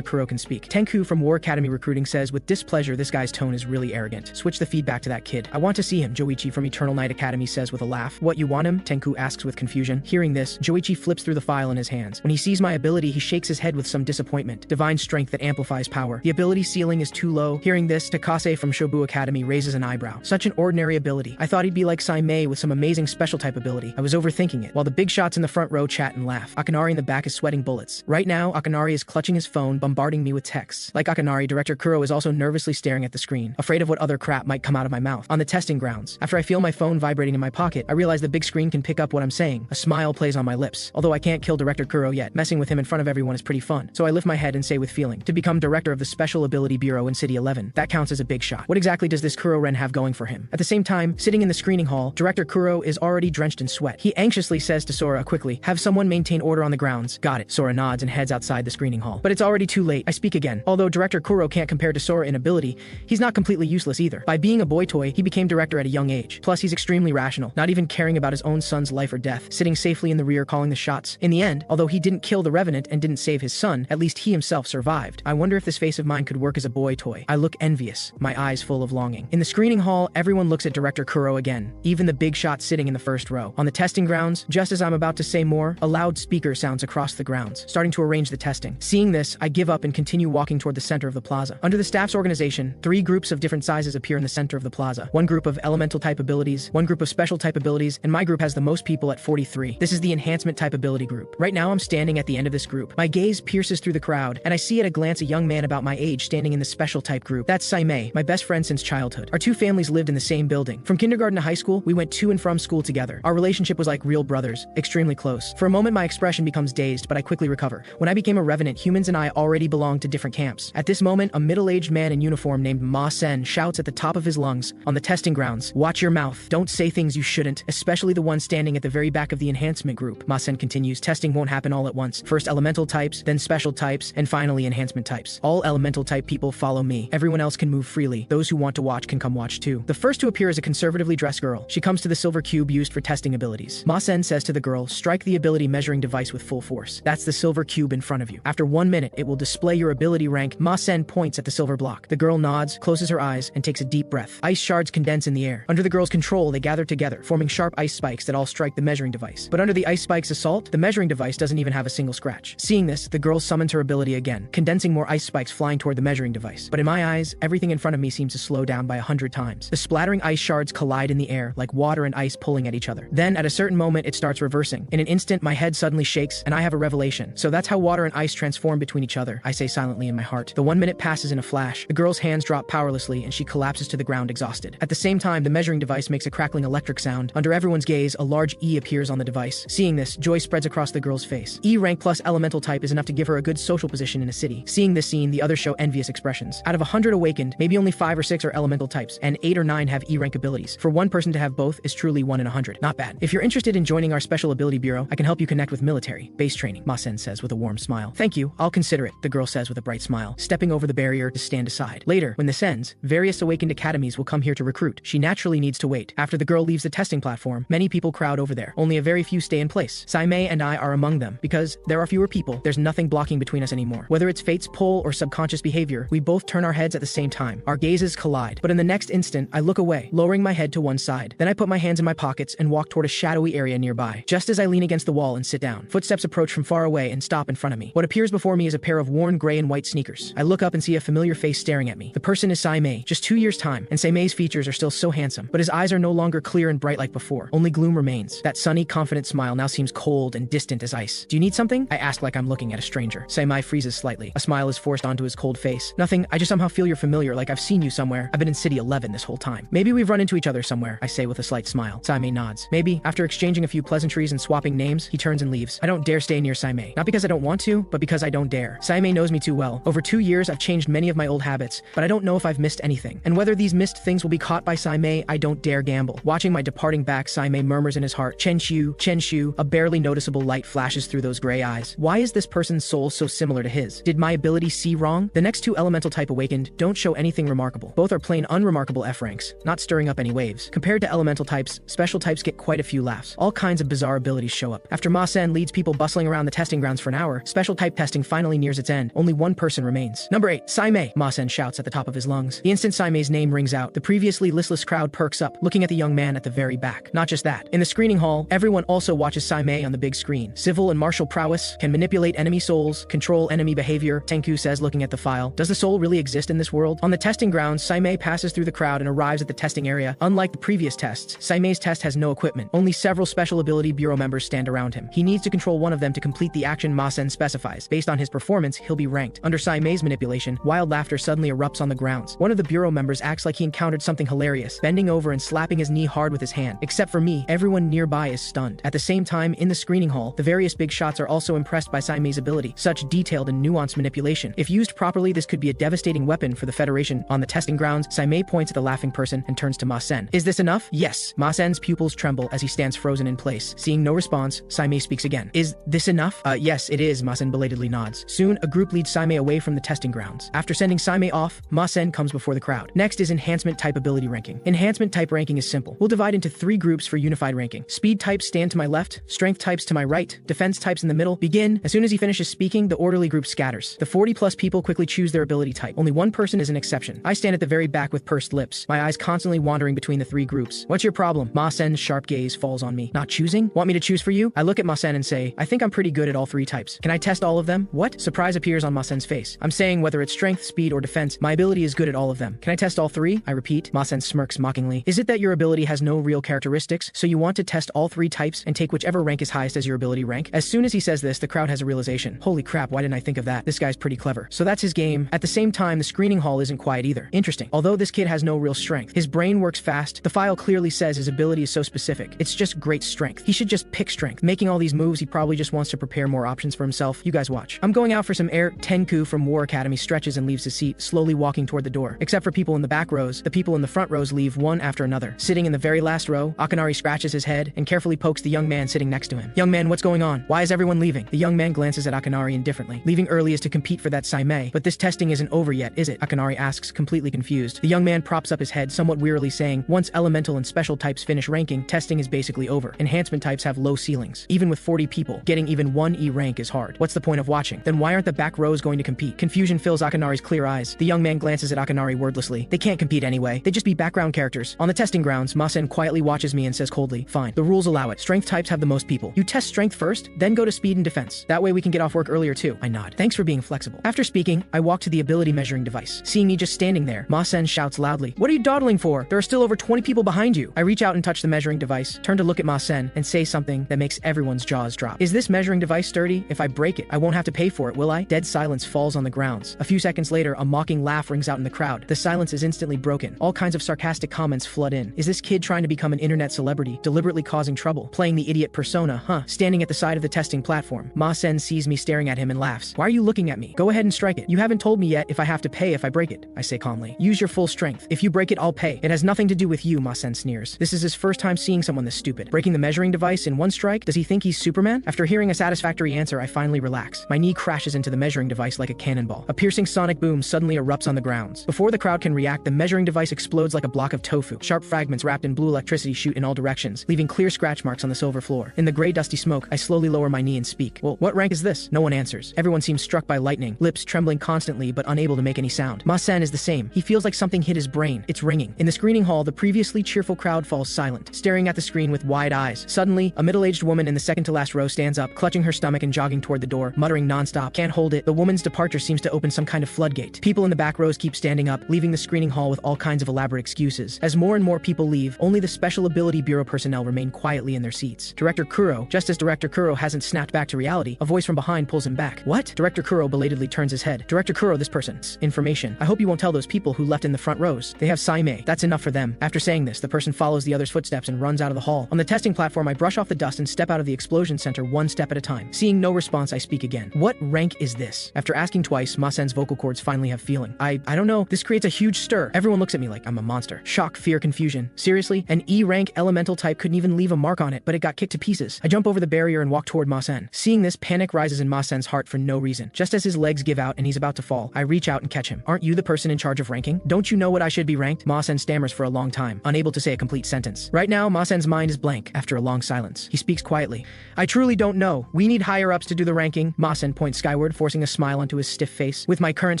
Kuro can speak, Tenku from War Academy Recruiting says with displeasure, "This guy's tone is really arrogant. Switch the feedback to that kid. I want to see him," Joichi from Eternal Night Academy says with a laugh. "What, you want him?" Tenku asks with confusion. Hearing this, Joichi flips through the file in his hands. When he sees my ability, he shakes his head with some disappointment. Divine strength that amplifies power. The ability ceiling is too low. Hearing this, Takase from Shobu Academy raises an eyebrow. Such an ordinary ability. I thought he'd be like Saimei with some amazing special type ability. I was overthinking it. While the big shots in the front row chat and laugh, Akanari in the back is sweating bullets. Right now, Akanari is clutching his phone, bombarding me with texts. Like Akanari, Director Kuro is also nervously staring at the screen, afraid of what other crap might come out of my mouth. On the testing grounds, after I feel my phone vibrating in my pocket, I realize the big screen can pick up what I'm saying. A smile plays on my lips. Although I can't kill Director Kuro yet, messing with him in front of everyone is pretty fun. So I lift my head and say with feeling, to become director of the Special Ability Bureau in City 11. That counts as a big shot. What exactly does this Kuro-ren have going for him? At the same time, sitting in the screening hall, Director Kuro is already drenched in sweat. He anxiously says to Sora quickly, "Have someone maintain order on the grounds." Got it. Sora nods and heads outside the screening hall. But it's already too late. I speak again. Although Director Kuro can't compare to Sora in ability, he's not completely useless either. By being a boy toy, he became director at a young age. Plus, he's extremely rational, not even caring about his own son's life or death, sitting safely in the rear calling the shots. In the end, although he didn't kill the Revenant and didn't save his son, at least he himself survived. I wonder if this face of mine could work as a boy toy. I look envious, my eyes full of longing. In the screening hall, everyone looks at Director Kuro again, even the big shot sitting in the first row. On the testing grounds, just as I'm about to say more, a loud speaker sounds across the grounds, starting to arrange the testing. Seeing this, I give up and continue walking toward the center of the plaza. Under the staff's organization, 3 groups of different sizes appear in the center of the plaza. One group of elemental type abilities, one group of special type abilities, and my group has the most people at 43. This is the enhancement type ability group. Right now I'm standing at the end of this group. My gaze pierces through the crowd, and I see at a glance a young man about my age standing in the special type group. That's Saimei, my best friend since childhood. Our 2 families lived in the same building. From kindergarten to high school, we went to and from school together. Our relationship was like real brothers, extremely close. For a moment my expression becomes dazed, but I quickly recover. When I became a Revenant, humans and I already belonged to different camps. At this moment, a middle-aged man in uniform named Ma Sen shouts at the top of his lungs, on the testing grounds, "Watch your mouth. Don't say things you shouldn't, especially the one standing at the very back of the enhancement group." Ma Sen continues, "Testing won't happen all at once. First elemental types, then special types, and finally enhancement types. All elemental type people follow me. Everyone else can move freely. Those who want to watch can come watch too." The first to appear is a conservatively dressed girl. She comes to the silver cube used for testing abilities. Ma Sen says to the girl, "Strike the ability measuring device with full force. That's the silver cube in front of you. After 1 minute, it will display your ability rank." Ma Sen points at the silver block. The girl nods, closes her eyes, and takes a deep breath. Ice shards condense in the air. Under the girl's control, they gather together, forming sharp ice spikes that all strike the measuring device. But under the ice spike's assault, the measuring device doesn't even have a single scratch. Seeing this, the girl summons her ability again, condensing more ice spikes flying toward the measuring device. But in my eyes, everything in front of me seems to slow down by 100 times. The splattering ice shards collide in the air, like water and ice pulling at each other. Then, at a certain moment, it starts reversing. In an instant, my head suddenly shakes, and I have a revelation. So that's how water and ice transform between each other, I say silently in my heart. The 1 minute passes in a flash. The girl's hands drop powerlessly, and she collapses to the ground exhausted. At the same time, the measuring device makes a crackling electric sound. Under everyone's gaze, a large E appears on the device. Seeing this, joy spreads across the girl's face. E rank plus elemental type is enough to give her a good social position in a city. Seeing this scene, the others show envious expressions. Out of 100 awakened, maybe only 5 or 6 are elemental types, and 8 or 9 have E rank abilities. For one person to have both is truly 1 in 100. Not bad. If you're interested in joining our Special Ability Bureau, I can help you connect with military base training, Ma Sen says with a warm smile. "Thank you, I'll consider it," the girl says with a bright smile, stepping over the barrier to stand aside. Later, when this ends, various awakened academies will come here to recruit. She naturally needs to wait. After the girl leaves the testing platform, many people crowd over there. Only a very few stay in place. Saimei and I are among them. Because there are fewer people, there's nothing blocking between us anymore. Whether it's fate's pull or subconscious behavior, we both turn our heads at the same time. Our gazes collide. But in the next instant, I look away, lowering my head to one side. Then I put my hands in my pockets and walk toward a shadowy area nearby. Just as I lean against the wall and sit down, footsteps approach from far away and stop in front of me. What appears before me is a pair of worn gray and white sneakers. I look up and see a familiar face staring at me. The person is Saimei, just 2 years' time, and Saimei's features are still so handsome, but his eyes are no longer clear and bright like before. Only gloom remains. That sunny, confident smile now seems cold and distant as ice. "Do you need something?" I ask like I'm looking at a stranger. Saimei freezes slightly. A smile is forced onto his cold face. "Nothing, I just somehow feel you're familiar, like I've seen you somewhere. I've been in City 11 this whole time. Maybe we've run into each other somewhere," I say with a slight smile. Saimei nods. Maybe. After exchanging a few pleasantries and swapping names, he turns and leaves. I don't dare stay near Saimei. Not because I don't want to, but because I don't dare. Saimei knows me too well. Over 2 years, I've changed many of my old habits, but I don't know if I've missed anything. And whether these missed things will be caught by Saimei, I don't dare gamble. Watching my departing back, Saimei murmurs in his heart, "Chenshu, Chenshu." A barely noticeable light flashes through those gray eyes. Why is this person's soul so similar to his? Did my ability see wrong? The next 2 elemental type awakened don't show anything remarkable. Both are plain unremarkable F ranks, not stirring up any waves. Compared to elemental types, special types groups get quite a few laughs. All kinds of bizarre abilities show up. After Ma-sen leads people bustling around the testing grounds for an hour, special type testing finally nears its end. Only one person remains. Number 8. Saimei, Ma-sen shouts at the top of his lungs. The instant Saimei's name rings out, the previously listless crowd perks up, looking at the young man at the very back. Not just that. In the screening hall, everyone also watches Saimei on the big screen. Civil and martial prowess, can manipulate enemy souls, control enemy behavior, Tenku says looking at the file. Does the soul really exist in this world? On the testing grounds, Saimei passes through the crowd and arrives at the testing area. Unlike the previous tests, Saimei's test has no equipment. Only several special ability bureau members stand around him. He needs to control one of them to complete the action Ma-sen specifies. Based on his performance, he'll be ranked. Under Saimei's manipulation, wild laughter suddenly erupts on the grounds. One of the bureau members acts like he encountered something hilarious, bending over and slapping his knee hard with his hand. Except for me, everyone nearby is stunned. At the same time, in the screening hall, the various big shots are also impressed by Saimei's ability. Such detailed and nuanced manipulation. If used properly, this could be a devastating weapon for the Federation. On the testing grounds, Saimei points at the laughing person and turns to Ma-sen. Is this enough? Yes. Ma-sen's pupils tremble as he stands frozen in place. Seeing no response, Saimei speaks again. Is this enough? Yes, it is, Ma-sen belatedly nods. Soon, a group leads Saimei away from the testing grounds. After sending Saimei off, Ma-sen comes before the crowd. Next is enhancement type ability ranking. Enhancement type ranking is simple. We'll divide into 3 groups for unified ranking. Speed types stand to my left, strength types to my right, defense types in the middle. Begin. As soon as he finishes speaking, the orderly group scatters. The 40+ people quickly choose their ability type. Only one person is an exception. I stand at the very back with pursed lips, my eyes constantly wandering between the 3 groups. What's your problem? Ma-sen's sharp gaze falls on me. Not choosing? Want me to choose for you? I look at Ma-sen and say, I think I'm pretty good at all 3 types. Can I test all of them? What? Surprise appears on Ma-sen's face. I'm saying whether it's strength, speed, or defense, my ability is good at all of them. Can I test all 3? I repeat. Ma-sen smirks mockingly. Is it that your ability has no real characteristics, so you want to test all 3 types and take whichever rank is highest as your ability rank? As soon as he says this, the crowd has a realization. Holy crap, why didn't I think of that? This guy's pretty clever. So that's his game. At the same time, the screening hall isn't quiet either. Interesting. Although this kid has no real strength, his brain works fast. The file clearly says his ability is so specific. It's just great strength. He should just pick strength. Making all these moves, he probably just wants to prepare more options for himself. You guys watch. I'm going out for some air. Tenku from War Academy stretches and leaves his seat, slowly walking toward the door. Except for people in the back rows, the people in the front rows leave one after another. Sitting in the very last row, Akanari scratches his head and carefully pokes the young man sitting next to him. Young man, what's going on? Why is everyone leaving? The young man glances at Akanari indifferently. Leaving early is to compete for that Saimei, but this testing isn't over yet, is it? Akanari asks, completely confused. The young man props up his head somewhat wearily, saying, once elemental and special types finish ranking, testing is basically over. Enhancement types have low ceilings. Even with 40 people, getting even 1 E rank is hard. What's the point of watching? Then why aren't the back rows going to compete? Confusion fills Akanari's clear eyes. The young man glances at Akanari wordlessly. They can't compete anyway. They'd just be background characters. On the testing grounds, Ma-sen quietly watches me and says coldly, fine. The rules allow it. Strength types have the most people. You test strength first, then go to speed and defense. That way we can get off work earlier too. I nod. Thanks for being flexible. After speaking, I walk to the ability measuring device. Seeing me just standing there, Ma-sen shouts loudly, what are you dawdling for? There are still over 20 people behind you. I reach out and touch the measuring device, turn to look at Ma-sen, and say something that makes everyone's jaws drop. Is this measuring device sturdy? If I break it, I won't have to pay for it, will I? Dead silence falls on the grounds. A few seconds later, a mocking laugh rings out in the crowd. The silence is instantly broken. All kinds of sarcastic comments flood in. Is this kid trying to become an internet celebrity, deliberately causing trouble, playing the idiot persona, huh? Standing at the side of the testing platform, Ma-sen sees me staring at him and laughs. Why are you looking at me? Go ahead and strike it. You haven't told me yet if I have to pay if I break it, I say calmly. Use your full strength. If you break it, I'll pay. It has nothing to do with you, Ma-sen sneers. This is his first time seeing someone this stupid. Breaking the measuring device in one strike? Does he think he's Superman? After hearing a satisfactory answer, I finally relax. My knee crashes into the measuring device like a cannonball. A piercing sonic boom suddenly erupts on the grounds. Before the crowd can react, the measuring device explodes like a block of tofu. Sharp fragments wrapped in blue electricity shoot in all directions, leaving clear scratch marks on the silver floor. In the gray dusty smoke, I slowly lower my knee and speak. Well, what rank is this? No one answers. Everyone seems struck by lightning, lips trembling constantly but unable to make any sound. Ma-sen is the same. He feels like something hit his brain. It's ringing. In the screening hall, the previously cheerful crowd falls silent, staring at the screen with wide eyes. Suddenly, a middle-aged woman in the second to last row stands up, clutching her stomach and jogging toward the door, muttering nonstop, can't hold it. The woman's departure seems to open some kind of floodgate. People in the back rows keep standing up, leaving the screening hall with all kinds of elaborate excuses. As more and more people leave, only the Special Ability Bureau personnel remain quietly in their seats. Director Kuro, just as Director Kuro hasn't snapped back to reality, a voice from behind pulls him back. What? Director Kuro belatedly turns his head. Director Kuro, this person's information. I hope you won't tell those people who left in the front rows. They have Saimei. That's enough for them. After saying this, the person follows the other's footsteps and runs out of the hall. On the testing platform, I brush off the dust and step out of the explosion center one step at a time. Seeing no response, I speak again. What rank is this? After asking twice, Ma-sen's vocal cords finally have feeling. I don't know. This creates a huge stir. Everyone looks at me like I'm a monster. Shock, fear, confusion. Seriously? An E rank elemental type couldn't even leave a mark on it, but it got kicked to pieces. I jump over the barrier and walk toward Ma-sen. Seeing this, panic rises in Ma-sen's heart for no reason. Just as his legs give out and he's about to fall, I reach out and catch him. Aren't you the person in charge of ranking? Don't you know what I should be ranked? Ma-sen stammers for a long time, unable to say a complete sentence. Right now, Ma-sen's mind is blank after a long silence. He speaks quietly. I truly don't know. We need higher-ups to do the ranking. Ma-sen points skyward, forcing a smile onto his stiff face. With my current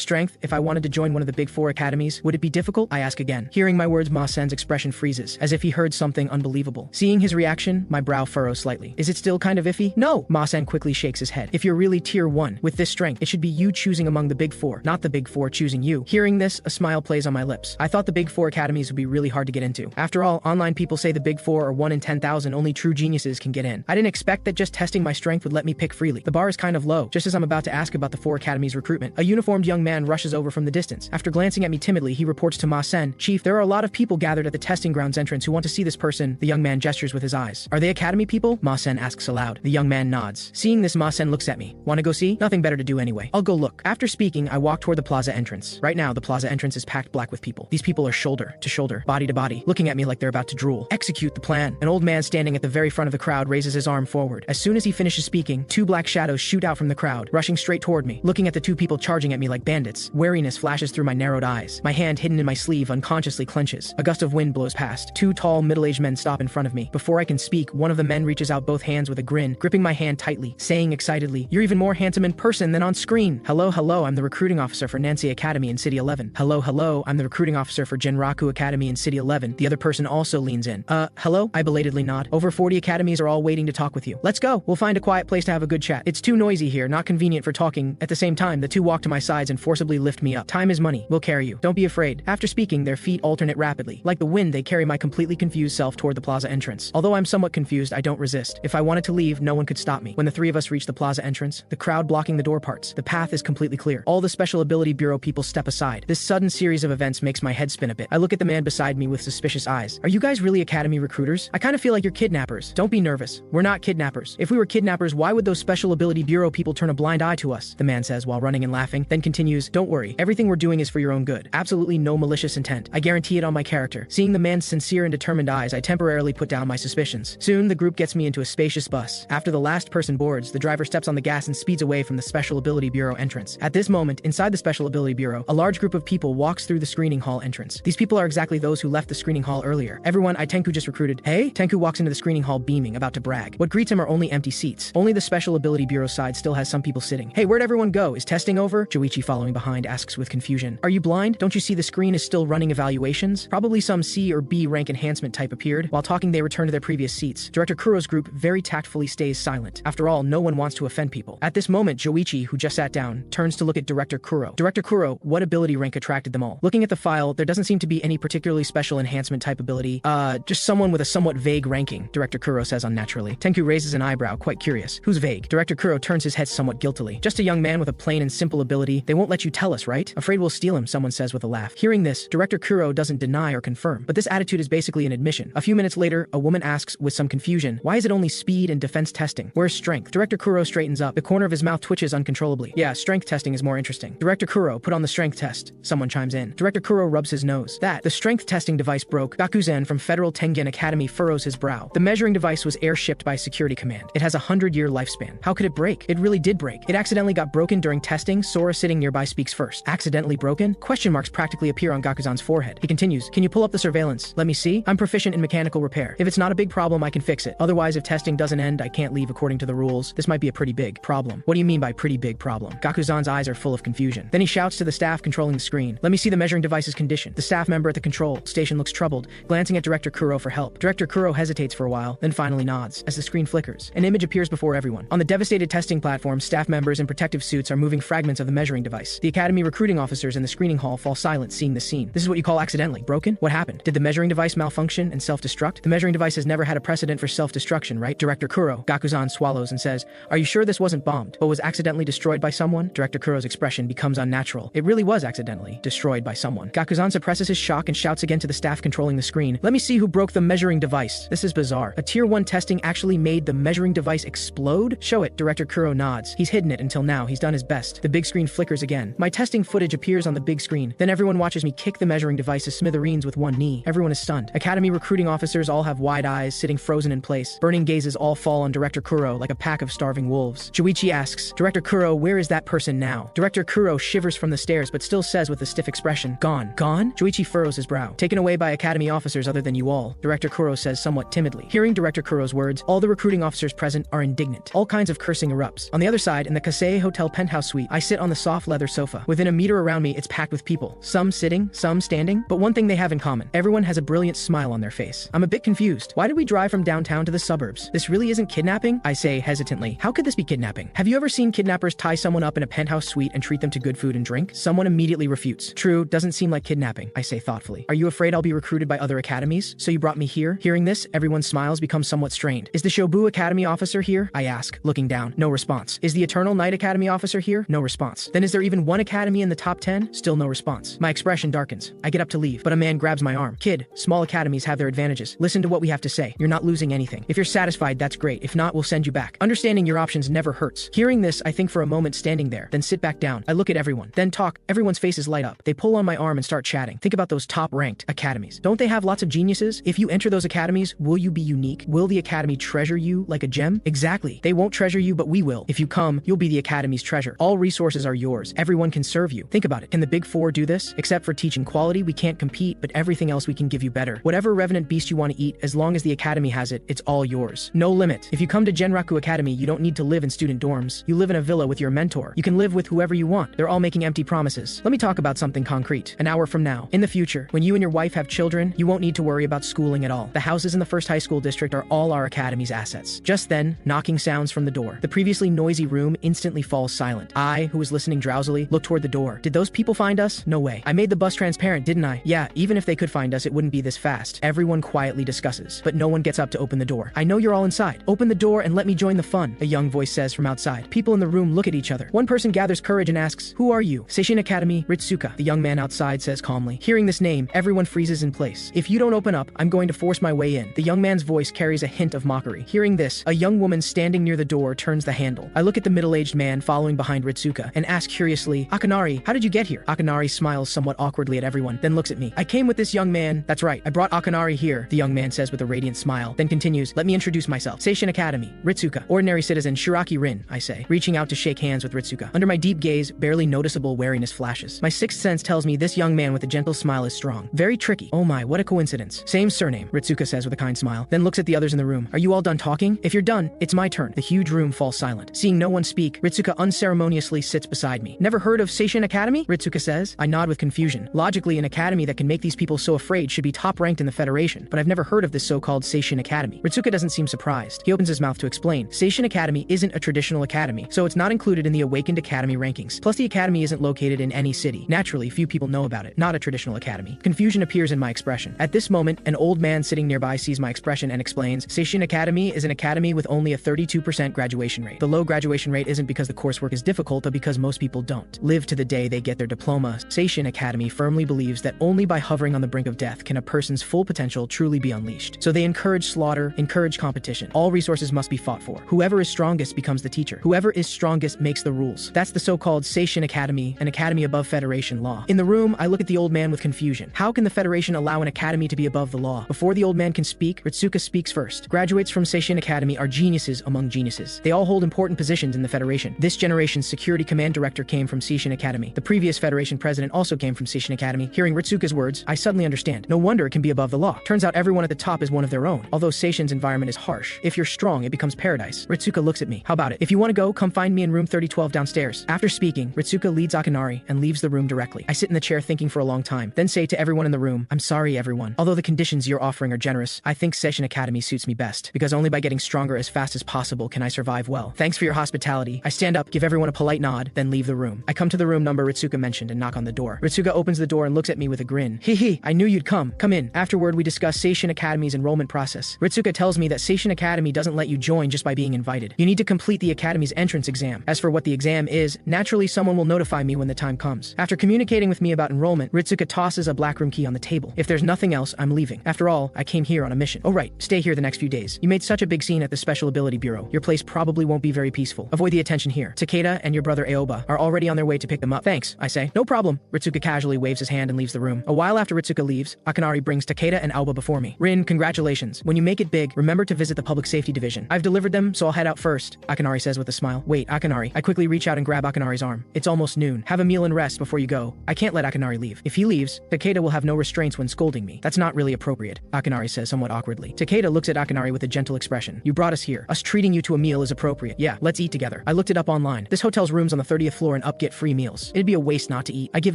strength, if I wanted to join one of the big 4 academies, would it be difficult? I ask again. Hearing my words, Ma-sen's expression freezes, as if he heard something unbelievable. Seeing his reaction, my brow furrows slightly. Is it still kind of iffy? No! Ma-sen quickly shakes his head. If you're really tier 1, with this strength, it should be you choosing among the big 4, not the big 4 choosing you. Hearing this, a smile plays on my lips. I thought the big 4 academies would be really hard to get into. After all, online people say the big 4 are 1 in 10,000, only true geniuses can get in. I didn't expect that just testing my strength would let me pick freely. The bar is kind of low. Just as I'm about to ask about the 4 academies recruitment, a uniformed young man rushes over from the distance. After glancing at me timidly, he reports to Ma-sen, Chief, there are a lot of people gathered at the testing grounds entrance who want to see this person. The young man gestures with his eyes. Are they academy people? Ma-sen asks aloud. The young man nods. Seeing this, Ma-sen looks at me. Want to go see? Nothing better to do anyway. I'll go look. After speaking, I walk toward the plaza entrance. Right now, the plaza entrance is packed black with people. These people are shoulder to shoulder, body to body, looking at me like they're about to drool. Execute the plan. An old man standing at the very front of the crowd raises his arm forward. As soon as he finishes speaking, 2 black shadows shoot out from the crowd, rushing straight toward me. Looking at the 2 people charging at me like bandits, wariness flashes through my narrowed eyes. My hand hidden in my sleeve unconsciously clenches. A gust of wind blows past. 2 tall, middle-aged men stop in front of me. Before I can speak, one of the men reaches out both hands with a grin, gripping my hand tightly, saying excitedly, You're even more handsome in person than on screen. Hello, I'm the recruiting officer for Nancy Academy in City 11. Hello, I'm the recruiting officer for Genraku Academy in City 11. The other person also leans in. Hello? I belatedly nod. Over 40 academies are all waiting to talk with you. Let's go. We'll find a quiet place to have a good chat. It's too noisy here, not convenient for talking. At the same time, the 2 walk to my sides and forcibly lift me up. Time is money. We'll carry you. Don't be afraid. After speaking, their feet alternate rapidly. Like the wind, they carry my completely confused self toward the plaza entrance. Although I'm somewhat confused, I don't resist. If I wanted to leave, no one could stop me. When the 3 of us reach the plaza entrance, the crowd blocking the door parts. The path is completely clear. All the Special Ability Bureau people step aside. This sudden series of events makes my head spin a bit. I look at the man beside me with suspicious eyes. Are you guys really Academy recruiters? I kind of feel like you're kidnappers. Don't be nervous. We're not kidnappers. If we were kidnappers, why would those Special Ability Bureau people turn a blind eye to us? The man says while running and laughing, then continues, Don't worry. Everything we're doing is for your own good. Absolutely no malicious intent. I guarantee it on my character. Seeing the man's sincere and determined eyes, I temporarily put down my suspicions. Soon, the group gets me into a spacious bus. After the last person boards, the driver steps on the gas and speeds away from the Special Ability Bureau entrance. At this moment, inside the Special Ability Bureau, a large group of people walks through the screening hall entrance. These people are exactly those who left the screening hall earlier. Everyone Tenku just recruited. Hey? Tenku walks into the screening hall beaming, about to brag. What greets him are only empty seats. Only the Special Ability Bureau side still has some people sitting. Hey, where'd everyone go? Is testing over? Joichi following behind asks with confusion. Are you blind? Don't you see the screen is still running evaluations? Probably some C or B rank enhancement type appeared. While talking, they return to their previous seats. Director Kuro's group very tactfully stays silent. After all, no one wants to offend people. At this moment, Joichi, who just sat down, turns to look at Director Kuro. Director Kuro, what ability rank attracted them all? Looking at the file, there doesn't seem to be any particularly special enhancement type ability. Just someone with a somewhat vague ranking, Director Kuro says unnaturally. Tenku raises an eyebrow, quite curious. Who's vague? Director Kuro turns his head somewhat guiltily. Just a young man with a plain and simple ability. They won't let you tell us, right? Afraid we'll steal him, someone says with a laugh. Hearing this, Director Kuro doesn't deny or confirm, but this attitude is basically an admission. A few minutes later, a woman asks with some confusion, why is it only speed and defense testing? Where's strength? Director Kuro straightens up. The corner of his mouth twitches uncontrollably. Yeah, strength testing is more interesting. Director Kuro, put on the strength test. Someone chimes in. Director Kuro rubs his nose. The strength testing device broke. Gakuzen from Federal Tengen Academy furrows his brow. The measuring device was airshipped by security command. It has a 100-year lifespan. How could it break? It really did break. It accidentally got broken during testing. Sora sitting nearby speaks first. Accidentally broken? Question marks practically appear on Gakuzen's forehead. He continues, can you pull up the surveillance? Let me see. I'm proficient in mechanical repair. If it's not a big problem, I can fix it. Otherwise, if testing doesn't end, I can't leave according to the rules. This might be a pretty big problem. What do you mean by pretty big problem? Gakuzen's eyes are full of confusion. Then he shouts to the staff controlling the screen. Let me see the measuring device's condition. The staff member at the control station looks troubled, glancing at Director Kuro for help. Director Kuro hesitates for a while, then finally nods. As the screen flickers, an image appears before everyone. On the devastated testing platform, staff members in protective suits are moving fragments of the measuring device. The Academy recruiting officers in the screening hall fall silent seeing the scene. This is what you call accidentally broken? What happened? Did the measuring device malfunction and self-destruct? The measuring device has never had a precedent for self-destruction, right? Director Kuro. Gakuzen swallows and says, are you sure this wasn't bombed, but was accidentally destroyed by someone? Director Kuro's expression becomes unnatural. It really was accidentally destroyed by someone. Gakuzen suppresses his shock and shouts again to the staff controlling the screen. Let me see who broke the measuring device. This is bizarre. A tier 1 testing actually made the measuring device explode? Show it. Director Kuro nods. He's hidden it until now. He's done his best. The big screen flickers again. My testing footage appears on the big screen. Then everyone watches me kick the measuring device to smithereens with one knee. Everyone is stunned. Academy recruiting officers all have wide eyes, sitting frozen in place. Burning gazes all fall on Director Kuro like a pack of starving wolves. Joichi asks, Director Kuro, where is that person now? Director Kuro shivers from the stairs but still says with a stiff expression, gone. Gone? Joichi furrows his brow. Taken away by Academy officers other than you all. Director Director Kuro says somewhat timidly. Hearing Director Kuro's words, all the recruiting officers present are indignant. All kinds of cursing erupts. On the other side, in the Kasei Hotel penthouse suite, I sit on the soft leather sofa. Within a meter around me, it's packed with people. Some sitting, some standing. But one thing they have in common. Everyone has a brilliant smile on their face. I'm a bit confused. Why did we drive from downtown to the suburbs? This really isn't kidnapping? I say hesitantly. How could this be kidnapping? Have you ever seen kidnappers tie someone up in a penthouse suite and treat them to good food and drink? Someone immediately refutes. True, doesn't seem like kidnapping, I say thoughtfully. Are you afraid I'll be recruited by other academies? So you brought me here? Hearing this, everyone's smiles become somewhat strained. Is the Shobu Academy officer here? I ask, looking down. No response. Is the Eternal Night Academy officer here? No response. Then is there even one academy in the top 10? Still no response. My expression darkens. I get up to leave, but a man grabs my arm. Kid, small academies have their advantages. Listen to what we have to say. You're not losing anything. If you're satisfied, that's great. If not, we'll send you back. Understanding your options never hurts. Hearing this, I think for a moment standing there, then sit back down. I look at everyone, then talk. Everyone's faces light up. They pull on my arm and start chatting. Think about those top-ranked academies. Don't they have lots of geniuses? If you enter those academies, will you be unique? Will the academy treasure you like a gem? Exactly. They won't treasure you, but we will. If you come, you'll be the academy's treasure. All resources are yours. Everyone can serve you. Think about it. Can the Big Four do this? Except for teaching quality, we can't compete, but everything else we can give you better. Whatever revenant beast you want to eat, as long as the academy has it, it's all yours. No limit. If you come to Genraku Academy, you don't need to live in student dorms. You live in a villa with your mentor. You can live with whoever you want. They're all making empty promises. Let me talk about something concrete. An hour from now, in the future, when you and your wife have children, you won't need to worry about schooling at all. The houses in the first high school district are all our academy's assets. Just then, knocking sounds from the door. The previously noisy room instantly falls silent. I, who was listening drowsily, look toward the door. Did those people find us? No way. I made the bus transparent, didn't I? Yeah, even if they could find us, it wouldn't be this fast. Everyone quietly discusses, but no one gets up to open the door. I know you're all inside. Open the door and let me join the fun, a young voice says from outside. People in the room look at each other. One person gathers courage and asks, who are you? Seishin Academy, Ritsuka. The young man outside says calmly. Hearing this name, everyone freezes in place. If you don't open up, I'm going to force my way in. The young man's voice carries a hint of mockery. Hearing this, a young woman standing near the door turns the handle. I look at the middle-aged man following behind Ritsuka and ask curiously, Akanari, how did you get here? Akanari smiles somewhat awkwardly at everyone, then looks at me. I came with this young man. That's right, I brought Akanari here, the young man says with a radiant smile, then continues, let me introduce myself. Seishin Academy, Ritsuka. Ordinary citizen Shiraki Rin, I say, reaching out to shake hands with Ritsuka. Under my deep gaze, barely noticeable wariness flashes. My sixth sense tells me this young man with a gentle smile is strong. Very tricky. Oh my, what a coincidence. Same surname, Ritsuka says with a kind smile, then looks at the others in the room. Are you all done talking? If you're done, it's my turn. The huge room falls silent. Seeing no one speak, Ritsuka unceremoniously sits beside me. Never heard of Seishin Academy? Ritsuka says. I nod with confusion. Logically, an academy that can make these people so afraid should be top-ranked in the Federation, but I've never heard of this so-called Seishin Academy. Ritsuka doesn't seem surprised. He opens his mouth to explain. Seishin Academy isn't a traditional academy, so it's not included in the Awakened Academy rankings. Plus, the academy isn't located in any city. Naturally, few people know about it. Not a traditional academy. Confusion appears in my expression. At this moment, an old man sitting nearby sees my expression and explains, Seishin Academy is an academy with only a 32% graduation rate. The low graduation rate isn't because the coursework is difficult, but because most people don't live to the day they get their diploma. Seishin Academy firmly believes that only by hovering on the brink of death can a person's full potential truly be unleashed. So they encourage slaughter, encourage competition. All resources must be fought for. Whoever is strongest becomes the teacher. Whoever is strongest makes the rules. That's the so-called Seishin Academy, an academy above Federation law. In the room, I look at the old man with confusion. How can the Federation allow an academy to be above the law? Before the old man can speak, Ritsuka speaks first. Graduates from Seishin Academy are geniuses among geniuses. They all hold important positions in the Federation. This generation's security command director came from Seishin Academy. The previous Federation president also came from Seishin Academy. Hearing Ritsuka's words, I suddenly understand. No wonder it can be above the law. Turns out everyone at the top is one of their own. Although Seishin's environment is harsh, if you're strong, it becomes paradise. Ritsuka looks at me. How about it? If you want to go, come find me in room 3012 downstairs. After speaking, Ritsuka leads Akanari and leaves the room directly. I sit in the chair thinking for a long time, then say to everyone in the room, I'm sorry everyone. Although the conditions you're offering are generous, I think Seishin Academy suits me best, because only by getting stronger as fast as possible can I survive well. Thanks for your hospitality. I stand up, give everyone a polite nod, then leave the room. I come to the room number Ritsuka mentioned and knock on the door. Ritsuka opens the door and looks at me with a grin. Hee, I knew you'd come. Come in. Afterward, we discuss Seishin Academy's enrollment process. Ritsuka tells me that Seishin Academy doesn't let you join just by being invited. You need to complete the academy's entrance exam. As for what the exam is, naturally someone will notify me when the time comes. After communicating with me about enrollment, Ritsuka tosses a black room key on the table. If there's nothing else, I'm leaving. After all, I came here on a mission. Oh right, stay here the next few days. You made such a big scene at the Special Ability Bureau. Your place probably won't be very peaceful. Avoid the attention here. Takeda and your brother Aoba are already on their way to pick them up. Thanks, I say. No problem. Ritsuka casually waves his hand and leaves the room. A while after Ritsuka leaves, Akanari brings Takeda and Aoba before me. Rin, congratulations. When you make it big, remember to visit the Public Safety Division. I've delivered them, so I'll head out first, Akanari says with a smile. Wait, Akanari. I quickly reach out and grab Akanari's arm. It's almost noon. Have a meal and rest before you go. I can't let Akanari leave. If he leaves, Takeda will have no restraints when scolding me. That's not really appropriate. Akinari says somewhat awkwardly. Takeda looks at Akinari with a gentle expression. You brought us here. Us treating you to a meal is appropriate. Yeah, let's eat together. I looked it up online. This hotel's rooms on the 30th floor and up get free meals. It'd be a waste not to eat. I give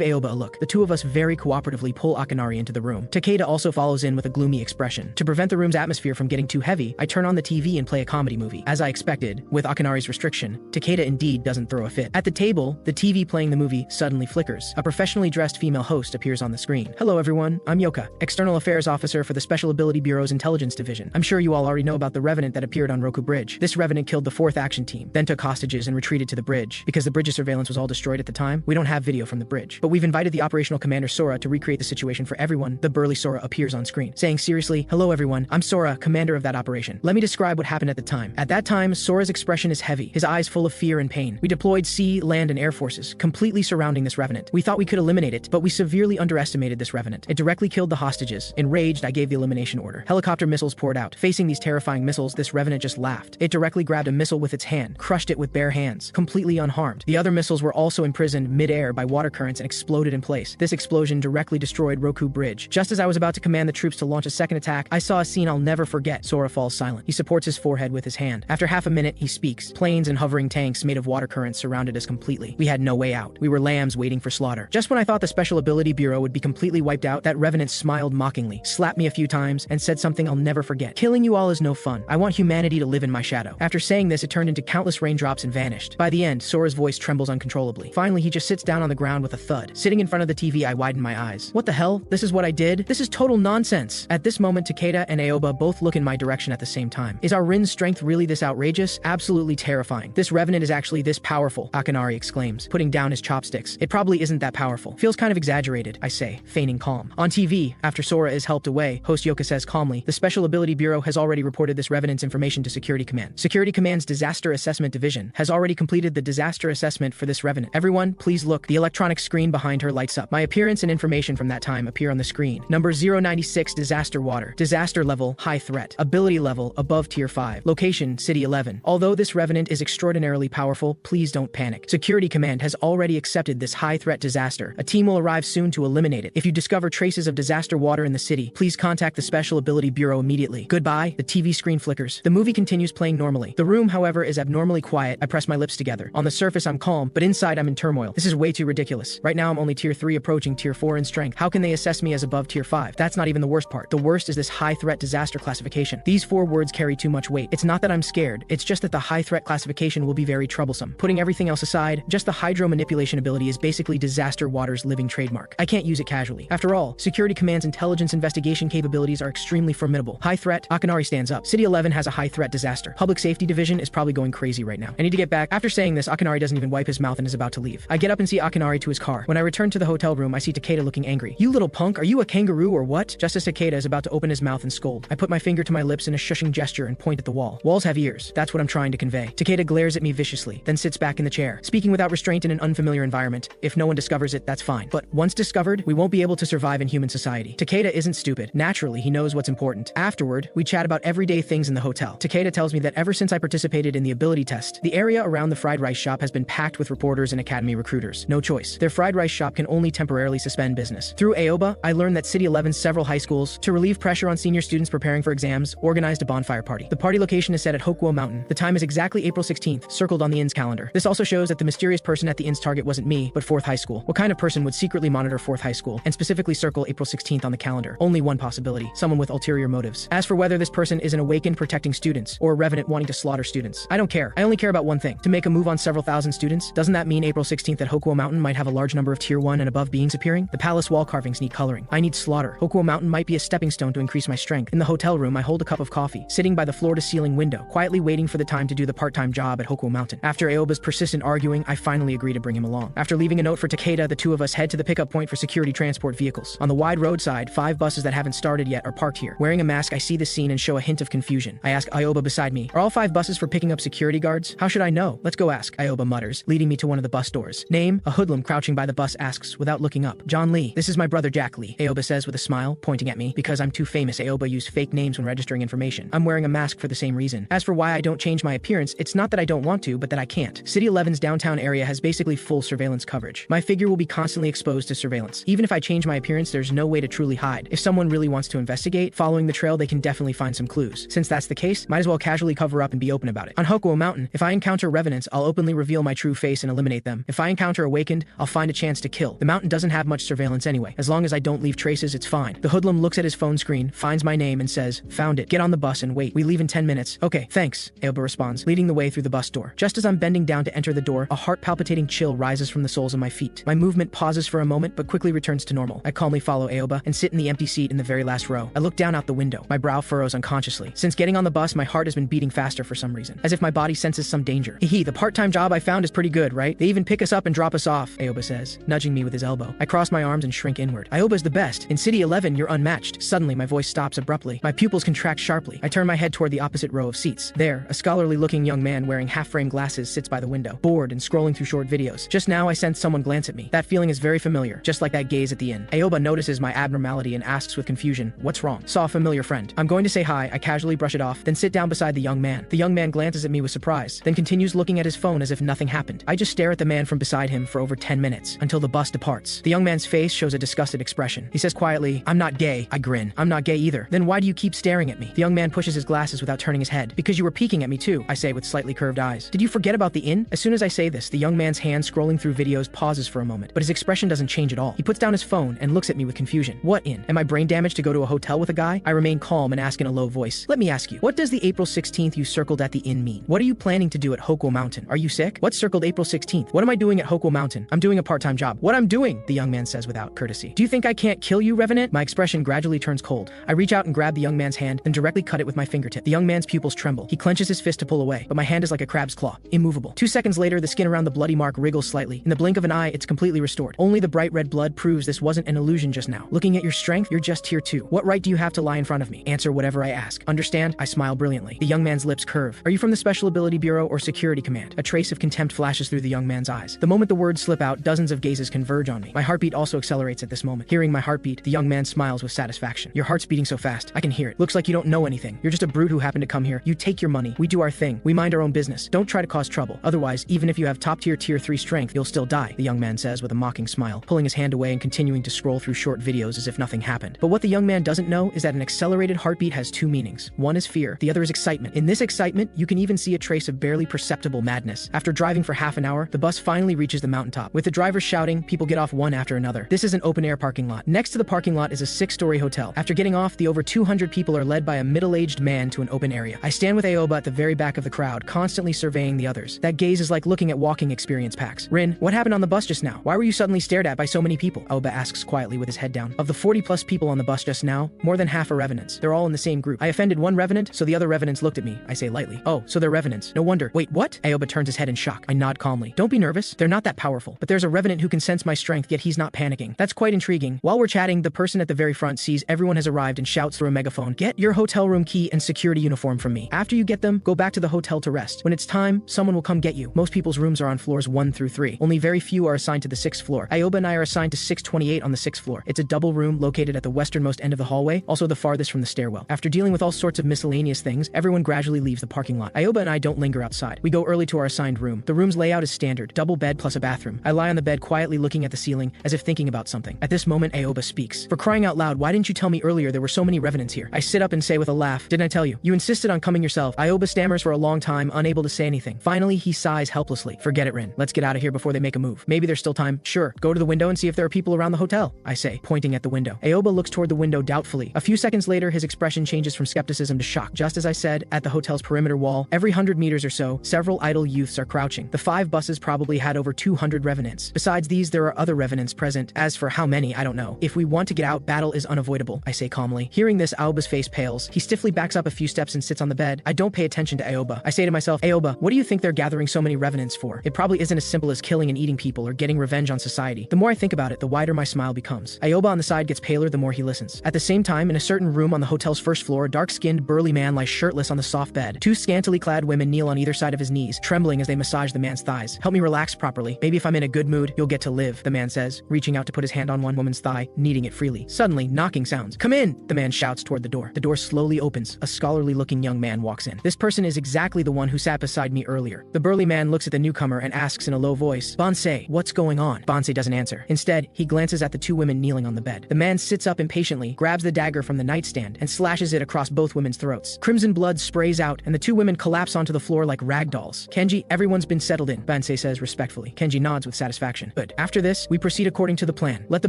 Aoba a look. The two of us very cooperatively pull Akinari into the room. Takeda also follows in with a gloomy expression. To prevent the room's atmosphere from getting too heavy, I turn on the TV and play a comedy movie. As I expected, with Akinari's restriction, Takeda indeed doesn't throw a fit. At the table, the TV playing the movie suddenly flickers. A professionally dressed female host appears on the screen. Hello everyone, I'm Yoka, External Affairs Officer for the Special Ability Bureau's Intelligence Division. I'm sure you all already know about the Revenant that appeared on Roku Bridge. This Revenant killed the 4th Action Team, then took hostages and retreated to the bridge. Because the bridge's surveillance was all destroyed at the time, we don't have video from the bridge. But we've invited the Operational Commander Sora to recreate the situation for everyone. The burly Sora appears on screen, saying seriously, hello everyone, I'm Sora, commander of that operation. Let me describe what happened at the time. At that time, Sora's expression is heavy, his eyes full of fear and pain. We deployed sea, land, and air forces, completely surrounding this Revenant. We thought we could eliminate it, but we severely underestimated this Revenant. It directly killed the hostages. Enraged, I gave the elimination order. Helicopter missiles poured out. Facing these terrifying missiles, this Revenant just laughed. It directly grabbed a missile with its hand, crushed it with bare hands, completely unharmed. The other missiles were also imprisoned mid-air by water currents and exploded in place. This explosion directly destroyed Roku Bridge. Just as I was about to command the troops to launch a second attack, I saw a scene I'll never forget. Sora falls silent. He supports his forehead with his hand. After half a minute, he speaks. Planes and hovering tanks made of water currents surrounded us completely. We had no way out. We were lambs waiting for slaughter. Just when I thought the Special Ability Bureau would be completely wiped out, that Revenant smiled mockingly, slapped me a few times, and said something I'll never forget. Killing you all is no fun. I want humanity to live in my shadow. After saying this, it turned into countless raindrops and vanished. By the end, Sora's voice trembles uncontrollably. Finally, he just sits down on the ground with a thud. Sitting in front of the TV, I widen my eyes. What the hell? This is what I did? This is total nonsense. At this moment, Takeda and Aoba both look in my direction at the same time. Is our Rin's strength really this outrageous? Absolutely terrifying. This Revenant is actually this powerful, Akinari exclaims, putting down his chopsticks. It probably isn't that powerful. Feels kind of exaggerated, I say, feigning calm. On TV, after Sora is helped away, host Yoka says calmly, the Special Ability Bureau has already reported this Revenant's information to Security Command. Security Command's Disaster Assessment Division has already completed the disaster assessment for this Revenant. Everyone, please look. The electronic screen behind her lights up. My appearance and information from that time appear on the screen. Number 096, Disaster Water. Disaster level, high threat. Ability level, above tier 5. Location, City 11. Although this Revenant is extraordinarily powerful, please don't panic. Security Command has already accepted this high threat disaster. A team will arrive soon to eliminate it. If you discover traces of disaster water in the city, please contact the Special Ability Bureau immediately. Goodbye. The TV screen flickers. The movie continues playing normally. The room, however, is abnormally quiet. I press my lips together. On the surface, I'm calm, but inside, I'm in turmoil. This is way too ridiculous. Right now, I'm only tier 3 approaching tier 4 in strength. How can they assess me as above tier 5? That's not even the worst part. The worst is this high threat disaster classification. These 4 words carry too much weight. It's not that I'm scared. It's just that the high threat classification will be very troublesome. Putting everything else aside, just the hydro manipulation ability is basically disaster water's living trademark. I can't use it casually. After all, Security Command's intelligence investigation capabilities are extremely formidable. High threat, Akinari stands up. City 11 has a high threat disaster. Public Safety Division is probably going crazy right now. I need to get back. After saying this, Akinari doesn't even wipe his mouth and is about to leave. I get up and see Akinari to his car. When I return to the hotel room, I see Takeda looking angry. You little punk, are you a kangaroo or what? Just as Takeda is about to open his mouth and scold, I put my finger to my lips in a shushing gesture and point at the wall. Walls have ears. That's what I'm trying to convey. Takeda glares at me viciously, then sits back in the chair, speaking without restraint in an unfamiliar environment. If no one discovers it, that's fine. But once discovered, we won't be able to survive in human society. Takeda isn't stupid. Naturally, he knows what's important. Afterward, we chat about everyday things in the hotel. Takeda tells me that ever since I participated in the ability test, the area around the fried rice shop has been packed with reporters and academy recruiters. No choice. Their fried rice shop can only temporarily suspend business. Through Aoba, I learned that City 11's several high schools, to relieve pressure on senior students preparing for exams, organized a bonfire party. The party location is set at Hokuo Mountain. The time is exactly April 16th, circled on the inn's calendar. This also shows that the mysterious person at the inn's target wasn't me, but 4th High School. What kind of person would secretly monitor 4th High School, and specifically circle April 16th on the calendar? Only one possibility. Someone with ulterior motives. As for whether this person is an awakened protecting students, or a revenant wanting to slaughter students, I don't care. I only care about one thing. To make a move on several thousand students, doesn't that mean April 16th at Hokuo Mountain might have a large number of tier 1 and above beings appearing? The palace wall carvings need coloring. I need slaughter. Hokuo Mountain might be a stepping stone to increase my strength. In the hotel room, I hold a cup of coffee, sitting by the floor-to-ceiling window, quietly waiting for the time to do the part-time job at Hokuo Mountain. After Aoba's persistent arguing, I finally agree to bring him along. After leaving a note for Takeda, the two of us head to the pickup point for security transport vehicles. On the wide roadside, 5 buses that haven't started yet are parked here. Wearing a mask, I see the scene and show a hint of confusion. I ask Aoba beside me, are all 5 buses for picking up security guards? How should I know? Let's go ask, Aoba mutters, leading me to one of the bus doors. Name? A hoodlum crouching by the bus asks without looking up. John Lee. This is my brother Jack Lee, Aoba says with a smile, pointing at me. Because I'm too famous, Aoba used fake names when registering information. I'm wearing a mask for the same reason. As for why I don't change my appearance, it's not that I don't want to, but that I can't. City 11's downtown area has basically full surveillance coverage. My figure will be constantly exposed to surveillance. Even if I change my appearance, there's no way to truly hide. If someone really wants wants to investigate, following the trail they can definitely find some clues. Since that's the case, might as well casually cover up and be open about it. On Hokuo Mountain, if I encounter revenants, I'll openly reveal my true face and eliminate them. If I encounter awakened, I'll find a chance to kill. The mountain doesn't have much surveillance anyway. As long as I don't leave traces, it's fine. The hoodlum looks at his phone screen, finds my name, and says, "Found it. Get on the bus and wait. We leave in 10 minutes. Okay, thanks," Aoba responds, leading the way through the bus door. Just as I'm bending down to enter the door, a heart-palpitating chill rises from the soles of my feet. My movement pauses for a moment, but quickly returns to normal. I calmly follow Aoba and sit in the empty seat in the very last row. I look down out the window. My brow furrows unconsciously. Since getting on the bus, my heart has been beating faster for some reason, as if my body senses some danger. Hee, the part-time job I found is pretty good, right? They even pick us up and drop us off, Aoba says, nudging me with his elbow. I cross my arms and shrink inward. Aoba's the best. In City 11, you're unmatched. Suddenly, my voice stops abruptly. My pupils contract sharply. I turn my head toward the opposite row of seats. There, a scholarly-looking young man wearing half-frame glasses sits by the window, bored and scrolling through short videos. Just now, I sense someone glance at me. That feeling is very familiar, just like that gaze at the inn. Aoba notices my abnormality and asks with confusion, "What's wrong?" "Saw a familiar friend." I'm going to say hi. I casually brush it off, then sit down beside the young man. The young man glances at me with surprise, then continues looking at his phone as if nothing happened. I just stare at the man from beside him for over 10 minutes, until the bus departs. The young man's face shows a disgusted expression. He says quietly, "I'm not gay." I grin. "I'm not gay either." "Then why do you keep staring at me?" The young man pushes his glasses without turning his head. "Because you were peeking at me too," I say with slightly curved eyes. "Did you forget about the inn?" As soon as I say this, the young man's hand scrolling through videos pauses for a moment, but his expression doesn't change at all. He puts down his phone and looks at me with confusion. "What inn? Am I brain damaged to go to a hotel with a guy?" I remain calm and ask in a low voice, "Let me ask you, what does the April 16th you circled at the inn mean? What are you planning to do at Hokuo Mountain? Are you sick? What circled April 16th? What am I doing at Hokuo Mountain? I'm doing a part-time job." "What I'm doing," the young man says without courtesy. "Do you think I can't kill you, Revenant?" My expression gradually turns cold. I reach out and grab the young man's hand, then directly cut it with my fingertip. The young man's pupils tremble. He clenches his fist to pull away, but my hand is like a crab's claw, immovable. 2 seconds later, the skin around the bloody mark wriggles slightly. In the blink of an eye, it's completely restored. Only the bright red blood proves this wasn't an illusion just now. "Looking at your strength, you're just tier 2. What right do you have to lie in front of me? Answer whatever I ask. Understand?" I smile brilliantly. The young man's lips curve. "Are you from the Special Ability Bureau or Security Command?" A trace of contempt flashes through the young man's eyes. The moment the words slip out, dozens of gazes converge on me. My heartbeat also accelerates at this moment. Hearing my heartbeat, the young man smiles with satisfaction. "Your heart's beating so fast, I can hear it. Looks like you don't know anything. You're just a brute who happened to come here. You take your money. We do our thing. We mind our own business. Don't try to cause trouble. Otherwise, even if you have top-tier tier 3 strength, you'll still die," the young man says with a mocking smile, pulling his hand away and continuing to scroll through short videos as if nothing happened. But what the young man doesn't know is that an accelerated heartbeat has 2 meanings. One is fear, the other is excitement. In this excitement, you can even see a trace of barely perceptible madness. After driving for half an hour, the bus finally reaches the mountaintop. With the drivers shouting, people get off one after another. This is an open-air parking lot. Next to the parking lot is a 6-story hotel. After getting off, the over 200 people are led by a middle-aged man to an open area. I stand with Aoba at the very back of the crowd, constantly surveying the others. That gaze is like looking at walking experience packs. "Rin, what happened on the bus just now? Why were you suddenly stared at by so many people?" Aoba asks quietly with his head down. "Of the 40+ people on the bus just now, more than half are revenants. They're all in the same group. I offended one revenant, so the other revenants looked at me," I say lightly. "Oh, so they're revenants. No wonder." "Wait, what?" Aoba turns his head in shock. I nod calmly. "Don't be nervous. They're not that powerful. But there's a revenant who can sense my strength, yet he's not panicking. That's quite intriguing." While we're chatting, the person at the very front sees everyone has arrived and shouts through a megaphone, "Get your hotel room key and security uniform from me. After you get them, go back to the hotel to rest. When it's time, someone will come get you." Most people's rooms are on floors 1 through 3. Only very few are assigned to the 6th floor. Aoba and I are assigned to 628 on the 6th floor. It's a double room located at the westernmost end of the hallway, also the farthest from the stairwell. After dealing with all sorts of miscellaneous things, everyone gradually leaves the parking lot. Aoba and I don't linger outside. We go early to our assigned room. The room's layout is standard, double bed plus a bathroom. I lie on the bed quietly looking at the ceiling, as if thinking about something. At this moment, Aoba speaks. "For crying out loud, why didn't you tell me earlier there were so many revenants here?" I sit up and say with a laugh, "Didn't I tell you? You insisted on coming yourself." Aoba stammers for a long time, unable to say anything. Finally, he sighs helplessly. "Forget it, Rin. Let's get out of here before they make a move. Maybe there's still time." "Sure, go to the window and see if there are people around the hotel," I say, pointing at the window. Aoba looks toward the window doubtfully. A few seconds later, his expression changes from skepticism to shock. Just as I said, at the hotel's perimeter wall, every 100 meters or so, several idle youths are crouching. The 5 buses probably had over 200 revenants. Besides these, there are other revenants present. As for how many, I don't know. If we want to get out, battle is unavoidable, I say calmly. Hearing this, Aoba's face pales. He stiffly backs up a few steps and sits on the bed. I don't pay attention to Aoba. I say to myself, "Aoba, what do you think they're gathering so many revenants for? It probably isn't as simple as killing and eating people or getting revenge on society." The more I think about it, the wider my smile becomes. Aoba on the side gets paler the more he listens. At the same time, in a certain room on the hotel's first floor, a dark-skinned, burly man lies shirtless on the soft bed. 2 scantily clad women kneel on either side of his knees, trembling as they massage the man's thighs. "Help me relax properly. Maybe if I'm in a good mood, you'll get to live," the man says, reaching out to put his hand on one woman's thigh, kneading it freely. Suddenly, knocking sounds. "Come in!" the man shouts toward the door. The door slowly opens. A scholarly-looking young man walks in. This person is exactly the one who sat beside me earlier. The burly man looks at the newcomer and asks in a low voice, "Bansei, what's going on?" Bansei doesn't answer. Instead, he glances at the 2 women kneeling on the bed. The man sits up impatiently Finally, grabs the dagger from the nightstand and slashes it across both women's throats. Crimson blood sprays out, and the two women collapse onto the floor like rag dolls. Kenji, everyone's been settled in, Bansei says respectfully. Kenji nods with satisfaction. Good. After this, we proceed according to the plan. Let the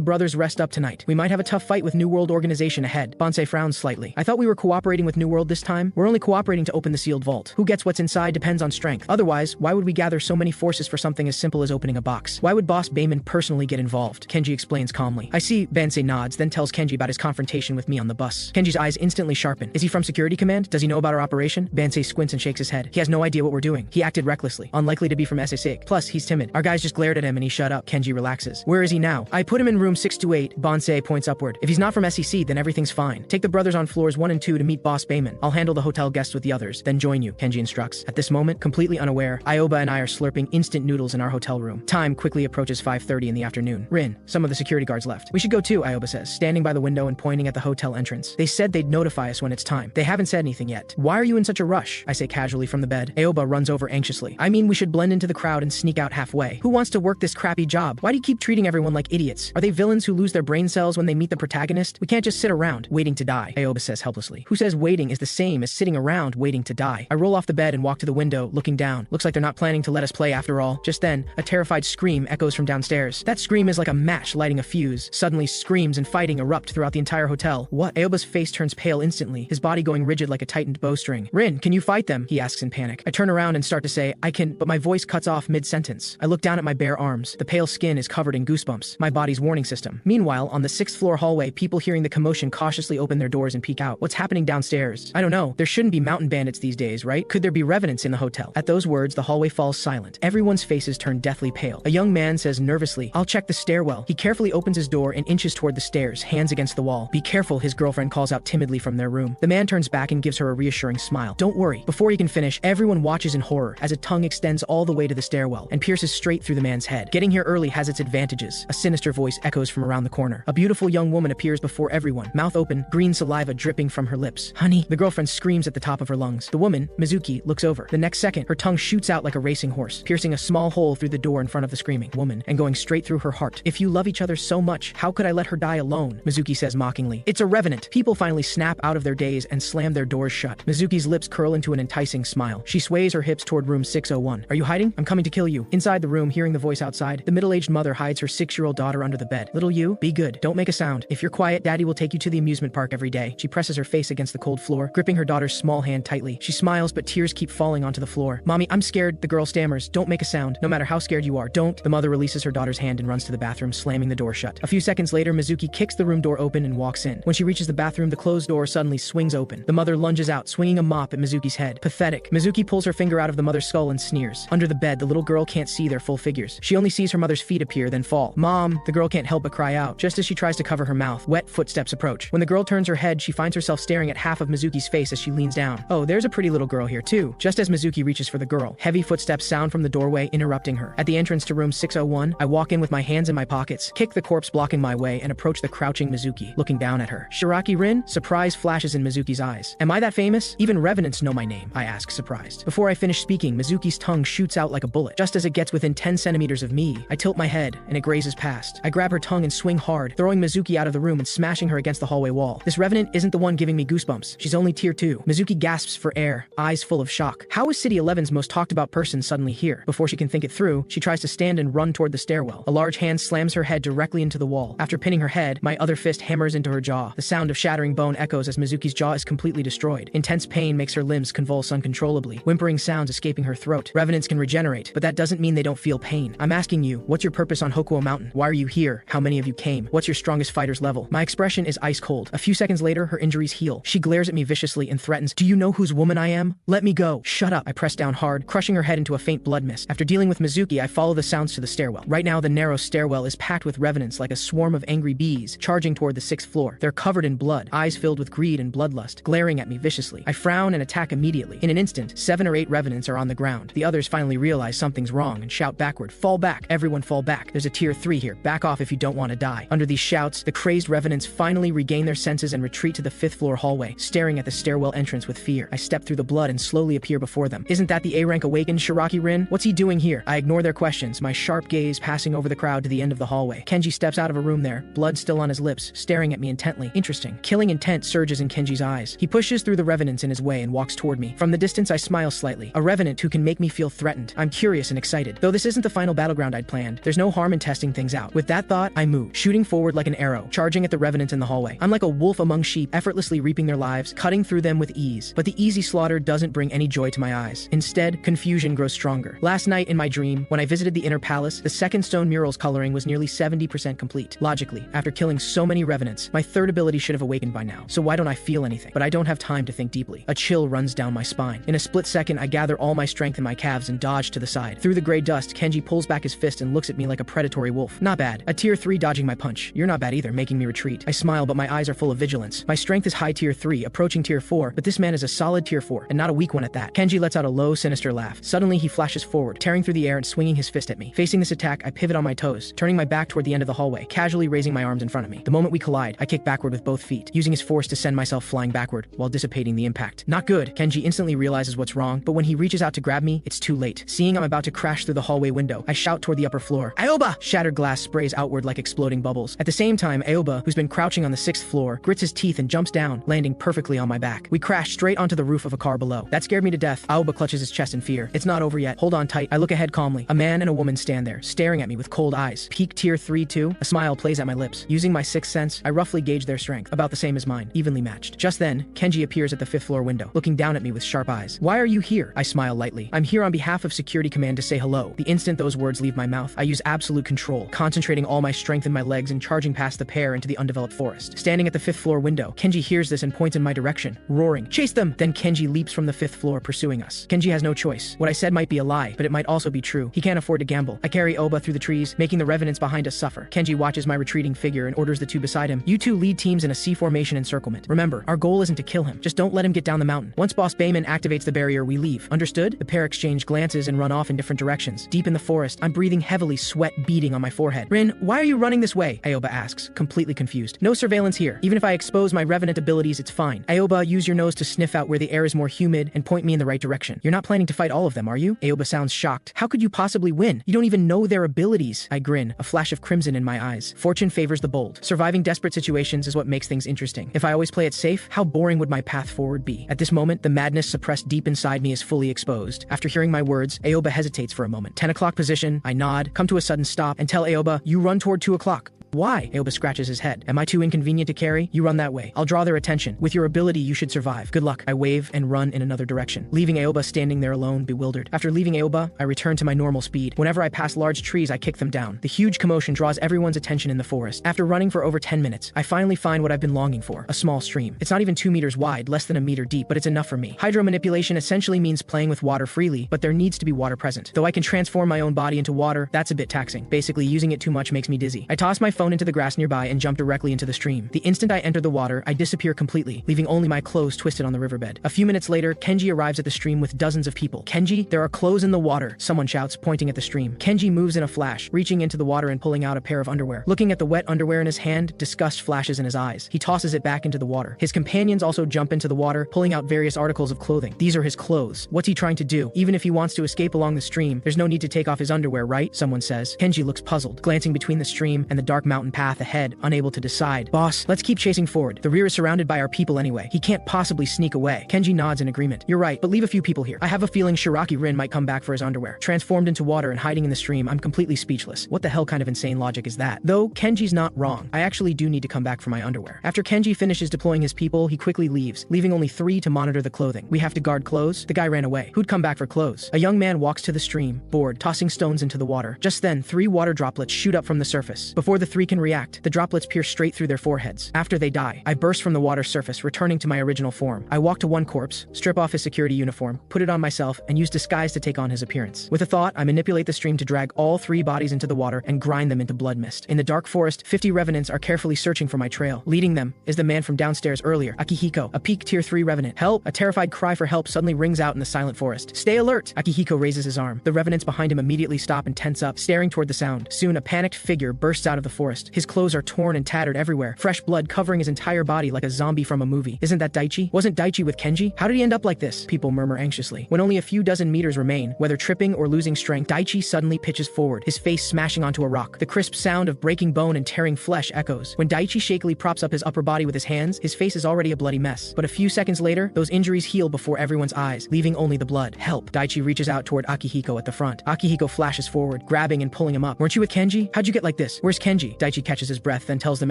brothers rest up tonight. We might have a tough fight with New World Organization ahead. Bansei frowns slightly. I thought we were cooperating with New World this time. We're only cooperating to open the sealed vault. Who gets what's inside depends on strength. Otherwise, why would we gather so many forces for something as simple as opening a box? Why would Boss Bayman personally get involved? Kenji explains calmly. I see, Bansei nods, then tells Kenji about his confrontation with me on the bus. Kenji's eyes instantly sharpen. Is he from Security Command? Does he know about our operation? Bansei squints and shakes his head. He has no idea what we're doing. He acted recklessly, unlikely to be from SSIG. Plus, he's timid. Our guys just glared at him and he shut up. Kenji relaxes. Where is he now? I put him in room 628. Bansei points upward. If he's not from SEC, then everything's fine. Take the brothers on floors 1 and 2 to meet Boss Bayman. I'll handle the hotel guests with the others, then join you, Kenji instructs. At this moment, completely unaware, Aoba and I are slurping instant noodles in our hotel room. Time quickly approaches 5:30 in the afternoon. Rin, some of the security guards left. We should go too, Aoba says, standing by the window and pointing at the hotel entrance. They said they'd notify us when it's time. They haven't said anything yet. Why are you in such a rush? I say casually from the bed. Aoba runs over anxiously. I mean, we should blend into the crowd and sneak out halfway. Who wants to work this crappy job? Why do you keep treating everyone like idiots? Are they villains who lose their brain cells when they meet the protagonist? We can't just sit around, waiting to die, Aoba says helplessly. Who says waiting is the same as sitting around waiting to die? I roll off the bed and walk to the window, looking down. Looks like they're not planning to let us play after all. Just then, a terrified scream echoes from downstairs. That scream is like a match lighting a fuse. Suddenly, screams and fighting erupt throughout the entire hotel. What? Aoba's face turns pale instantly, his body going rigid like a tightened bowstring. Rin, can you fight them? He asks in panic. I turn around and start to say, I can, but my voice cuts off mid-sentence. I look down at my bare arms. The pale skin is covered in goosebumps, my body's warning system. Meanwhile, on the 6th floor hallway, people hearing the commotion cautiously open their doors and peek out. What's happening downstairs? I don't know. There shouldn't be mountain bandits these days, right? Could there be revenants in the hotel? At those words, the hallway falls silent. Everyone's faces turn deathly pale. A young man says nervously, I'll check the stairwell. He carefully opens his door and inches toward the stairs, hands against the wall. Be careful, his girlfriend calls out timidly from their room. The man turns back and gives her a reassuring smile. Don't worry. Before he can finish, everyone watches in horror as a tongue extends all the way to the stairwell and pierces straight through the man's head. Getting here early has its advantages. A sinister voice echoes from around the corner. A beautiful young woman appears before everyone, mouth open, green saliva dripping from her lips. Honey, the girlfriend screams at the top of her lungs. The woman, Mizuki, looks over. The next second, her tongue shoots out like a racing horse, piercing a small hole through the door in front of the screaming woman and going straight through her heart. If you love each other so much, how could I let her die alone? Mizuki says mockingly. It's a revenant. People finally snap out of their daze and slam their doors shut. Mizuki's lips curl into an enticing smile. She sways her hips toward room 601. Are you hiding? I'm coming to kill you. Inside the room, hearing the voice outside, the middle-aged mother hides her 6-year-old daughter under the bed. Little you, be good. Don't make a sound. If you're quiet, Daddy will take you to the amusement park every day. She presses her face against the cold floor, gripping her daughter's small hand tightly. She smiles, but tears keep falling onto the floor. Mommy, I'm scared. The girl stammers. Don't make a sound. No matter how scared you are, don't. The mother releases her daughter's hand and runs to the bathroom, slamming the door shut. A few seconds later, Mizuki kicks the room door open and walks in. When she reaches the bathroom, the closed door suddenly swings open. The mother lunges out, swinging a mop at Mizuki's head. Pathetic. Mizuki pulls her finger out of the mother's skull and sneers. Under the bed, the little girl can't see their full figures. She only sees her mother's feet appear, then fall. Mom! The girl can't help but cry out. Just as she tries to cover her mouth, wet footsteps approach. When the girl turns her head, she finds herself staring at half of Mizuki's face as she leans down. Oh, there's a pretty little girl here too. Just as Mizuki reaches for the girl, heavy footsteps sound from the doorway, interrupting her. At the entrance to room 601, I walk in with my hands in my pockets, kick the corpse blocking my way, and approach the crouching Mizuki, looking down at her. Shiraki Rin? Surprise flashes in Mizuki's eyes. Am I that famous? Even revenants know my name, I ask, surprised. Before I finish speaking, Mizuki's tongue shoots out like a bullet. Just as it gets within 10 centimeters of me, I tilt my head, and it grazes past. I grab her tongue and swing hard, throwing Mizuki out of the room and smashing her against the hallway wall. This revenant isn't the one giving me goosebumps. She's only tier 2. Mizuki gasps for air, eyes full of shock. How is City 11's most talked about person suddenly here? Before she can think it through, she tries to stand and run toward the stairwell. A large hand slams her head directly into the wall. After pinning her head, my other fist hammers into her jaw. The sound of shattering bone echoes as Mizuki's jaw is completely destroyed. Intense pain makes her limbs convulse uncontrollably, whimpering sounds escaping her throat. Revenants can regenerate, but that doesn't mean they don't feel pain. I'm asking you, what's your purpose on Hokuo Mountain? Why are you here? How many of you came? What's your strongest fighter's level? My expression is ice cold. A few seconds later, her injuries heal. She glares at me viciously and threatens, do you know whose woman I am? Let me go. Shut up. I press down hard, crushing her head into a faint blood mist. After dealing with Mizuki, I follow the sounds to the stairwell. Right now, the narrow stairwell is packed with revenants like a swarm of angry bees, charging toward the 6th floor. They're covered in blood, eyes filled with greed and bloodlust, glaring at me viciously. I frown and attack immediately. In an instant, 7 or 8 revenants are on the ground. The others finally realize something's wrong and shout backward, fall back. Everyone fall back. There's a tier 3 here. Back off if you don't want to die. Under these shouts, the crazed revenants finally regain their senses and retreat to the 5th floor hallway, staring at the stairwell entrance with fear. I step through the blood and slowly appear before them. Isn't that the A-rank awakened Shiraki Rin? What's he doing here? I ignore their questions, my sharp gaze passing over the crowd to the end of the hallway. Kenji steps out of a room there, blood still on his lips, staring staring at me intently. Interesting. Killing intent surges in Kenji's eyes. He pushes through the revenants in his way and walks toward me. From the distance, I smile slightly. A revenant who can make me feel threatened. I'm curious and excited. Though this isn't the final battleground I'd planned, there's no harm in testing things out. With that thought, I move, shooting forward like an arrow, charging at the revenant in the hallway. I'm like a wolf among sheep, effortlessly reaping their lives, cutting through them with ease. But the easy slaughter doesn't bring any joy to my eyes. Instead, confusion grows stronger. Last night in my dream, when I visited the inner palace, the second stone mural's coloring was nearly 70% complete. Logically, after killing so many revenants, my third ability should have awakened by now. So why don't I feel anything? But I don't have time to think deeply. A chill runs down my spine. In a split second, I gather all my strength in my calves and dodge to the side. Through the gray dust, Kenji pulls back his fist and looks at me like a predatory wolf. Not bad. A tier 3 dodging my punch. You're not bad either, making me retreat. I smile, but my eyes are full of vigilance. My strength is high tier 3, approaching tier 4, but this man is a solid tier 4, and not a weak one at that. Kenji lets out a low, sinister laugh. Suddenly, he flashes forward, tearing through the air and swinging his fist at me. Facing this attack, I pivot on my toes, turning my back toward the end of the hallway, casually raising my arms in front of me. The moment we collide, I kick backward with both feet, using his force to send myself flying backward, while dissipating the impact. Not good. Kenji instantly realizes what's wrong, but when he reaches out to grab me, it's too late. Seeing I'm about to crash through the hallway window, I shout toward the upper floor. Aoba! Shattered glass sprays outward like exploding bubbles. At the same time, Aoba, who's been crouching on the 6th floor, grits his teeth and jumps down, landing perfectly on my back. We crash straight onto the roof of a car below. That scared me to death. Aoba clutches his chest in fear. It's not over yet. Hold on tight. I look ahead calmly. A man and a woman stand there, staring at me with cold eyes. Peak tier 3 too? A smile plays at my lips. Using my sixth sense, I roughly gauge their strength, about the same as mine, evenly matched. Just then, Kenji appears at the 5th floor window, looking down at me with sharp eyes. Why are you here? I smile lightly. I'm here on behalf of Security Command to say hello. The instant those words leave my mouth, I use absolute control, concentrating all my strength in my legs and charging past the pair into the undeveloped forest. Standing at the 5th floor window, Kenji hears this and points in my direction, roaring, "Chase them!" Then Kenji leaps from the 5th floor, pursuing us. Kenji has no choice. What I said might be a lie, but it might also be true. He can't afford to gamble. I carry Oba through the trees, making the revenants behind us suffer. Kenji watches my retreating figure and orders the two beside him. You two lead teams in a C-formation encirclement. Remember, our goal isn't to kill him. Just don't let him get down the mountain. Once Boss Bayman activates the barrier, we leave. Understood? The pair exchange glances and run off in different directions. Deep in the forest, I'm breathing heavily, sweat beading on my forehead. Rin, why are you running this way? Aoba asks, completely confused. No surveillance here. Even if I expose my revenant abilities, it's fine. Aoba, use your nose to sniff out where the air is more humid and point me in the right direction. You're not planning to fight all of them, are you? Aoba sounds shocked. How could you possibly win? You don't even know their abilities. I grin, a flash of crimson in my eyes. Fortune favors the bold. Surviving desperate situations is what makes things interesting. If I always play it safe, how boring would my path forward be? At this moment, the madness suppressed deep inside me is fully exposed. After hearing my words, Aoba hesitates for a moment. 10 o'clock position, I nod, come to a sudden stop, and tell Aoba, you run toward 2 o'clock. Why? Aoba scratches his head. Am I too inconvenient to carry? You run that way. I'll draw their attention. With your ability, you should survive. Good luck. I wave and run in another direction, leaving Aoba standing there alone, bewildered. After leaving Aoba, I return to my normal speed. Whenever I pass large trees, I kick them down. The huge commotion draws everyone's attention in the forest. After running for over 10 minutes, I finally find what I've been longing for, a small stream. It's not even 2 meters wide, less than a meter deep, but it's enough for me. Hydro manipulation essentially means playing with water freely, but there needs to be water present. Though I can transform my own body into water, that's a bit taxing. Basically, using it too much makes me dizzy. I toss my phone into the grass nearby and jump directly into the stream. The instant I enter the water, I disappear completely, leaving only my clothes twisted on the riverbed. A few minutes later, Kenji arrives at the stream with dozens of people. Kenji, there are clothes in the water, someone shouts, pointing at the stream. Kenji moves in a flash, reaching into the water and pulling out a pair of underwear. Looking at the wet underwear in his hand, disgust flashes in his eyes. He tosses it back into the water. His companions also jump into the water, pulling out various articles of clothing. These are his clothes. What's he trying to do? Even if he wants to escape along the stream, there's no need to take off his underwear, right? Someone says. Kenji looks puzzled, glancing between the stream and the dark mountain path ahead, unable to decide. Boss, let's keep chasing forward. The rear is surrounded by our people anyway. He can't possibly sneak away. Kenji nods in agreement. You're right, but leave a few people here. I have a feeling Shiraki Rin might come back for his underwear. Transformed into water and hiding in the stream, I'm completely speechless. What the hell kind of insane logic is that? Though, Kenji's not wrong. I actually do need to come back for my underwear. After Kenji finishes deploying his people, he quickly leaves, leaving only 3 to monitor the clothing. We have to guard clothes. The guy ran away. Who'd come back for clothes? A young man walks to the stream, bored, tossing stones into the water. Just then, 3 water droplets shoot up from the surface. Before the 3 can react, the droplets pierce straight through their foreheads. After they die, I burst from the water surface, returning to my original form. I walk to one corpse, strip off his security uniform, put it on myself, and use disguise to take on his appearance. With a thought, I manipulate the stream to drag all 3 bodies into the water and grind them into blood mist. In the dark forest, 50 revenants are carefully searching for my trail. Leading them is the man from downstairs earlier, Akihiko, a peak tier 3 revenant. Help! A terrified cry for help suddenly rings out in the silent forest. Stay alert! Akihiko raises his arm. The revenants behind him immediately stop and tense up, staring toward the sound. Soon, a panicked figure bursts out of the forest. forest. His clothes are torn and tattered everywhere, fresh blood covering his entire body like a zombie from a movie. Isn't that Daichi? Wasn't Daichi with Kenji? How did he end up like this? People murmur anxiously. When only a few dozen meters remain, whether tripping or losing strength, Daichi suddenly pitches forward, his face smashing onto a rock. The crisp sound of breaking bone and tearing flesh echoes. When Daichi shakily props up his upper body with his hands, his face is already a bloody mess. But a few seconds later, those injuries heal before everyone's eyes, leaving only the blood. Help! Daichi reaches out toward Akihiko at the front. Akihiko flashes forward, grabbing and pulling him up. Weren't you with Kenji? How'd you get like this? Where's Kenji? Daichi catches his breath, then tells them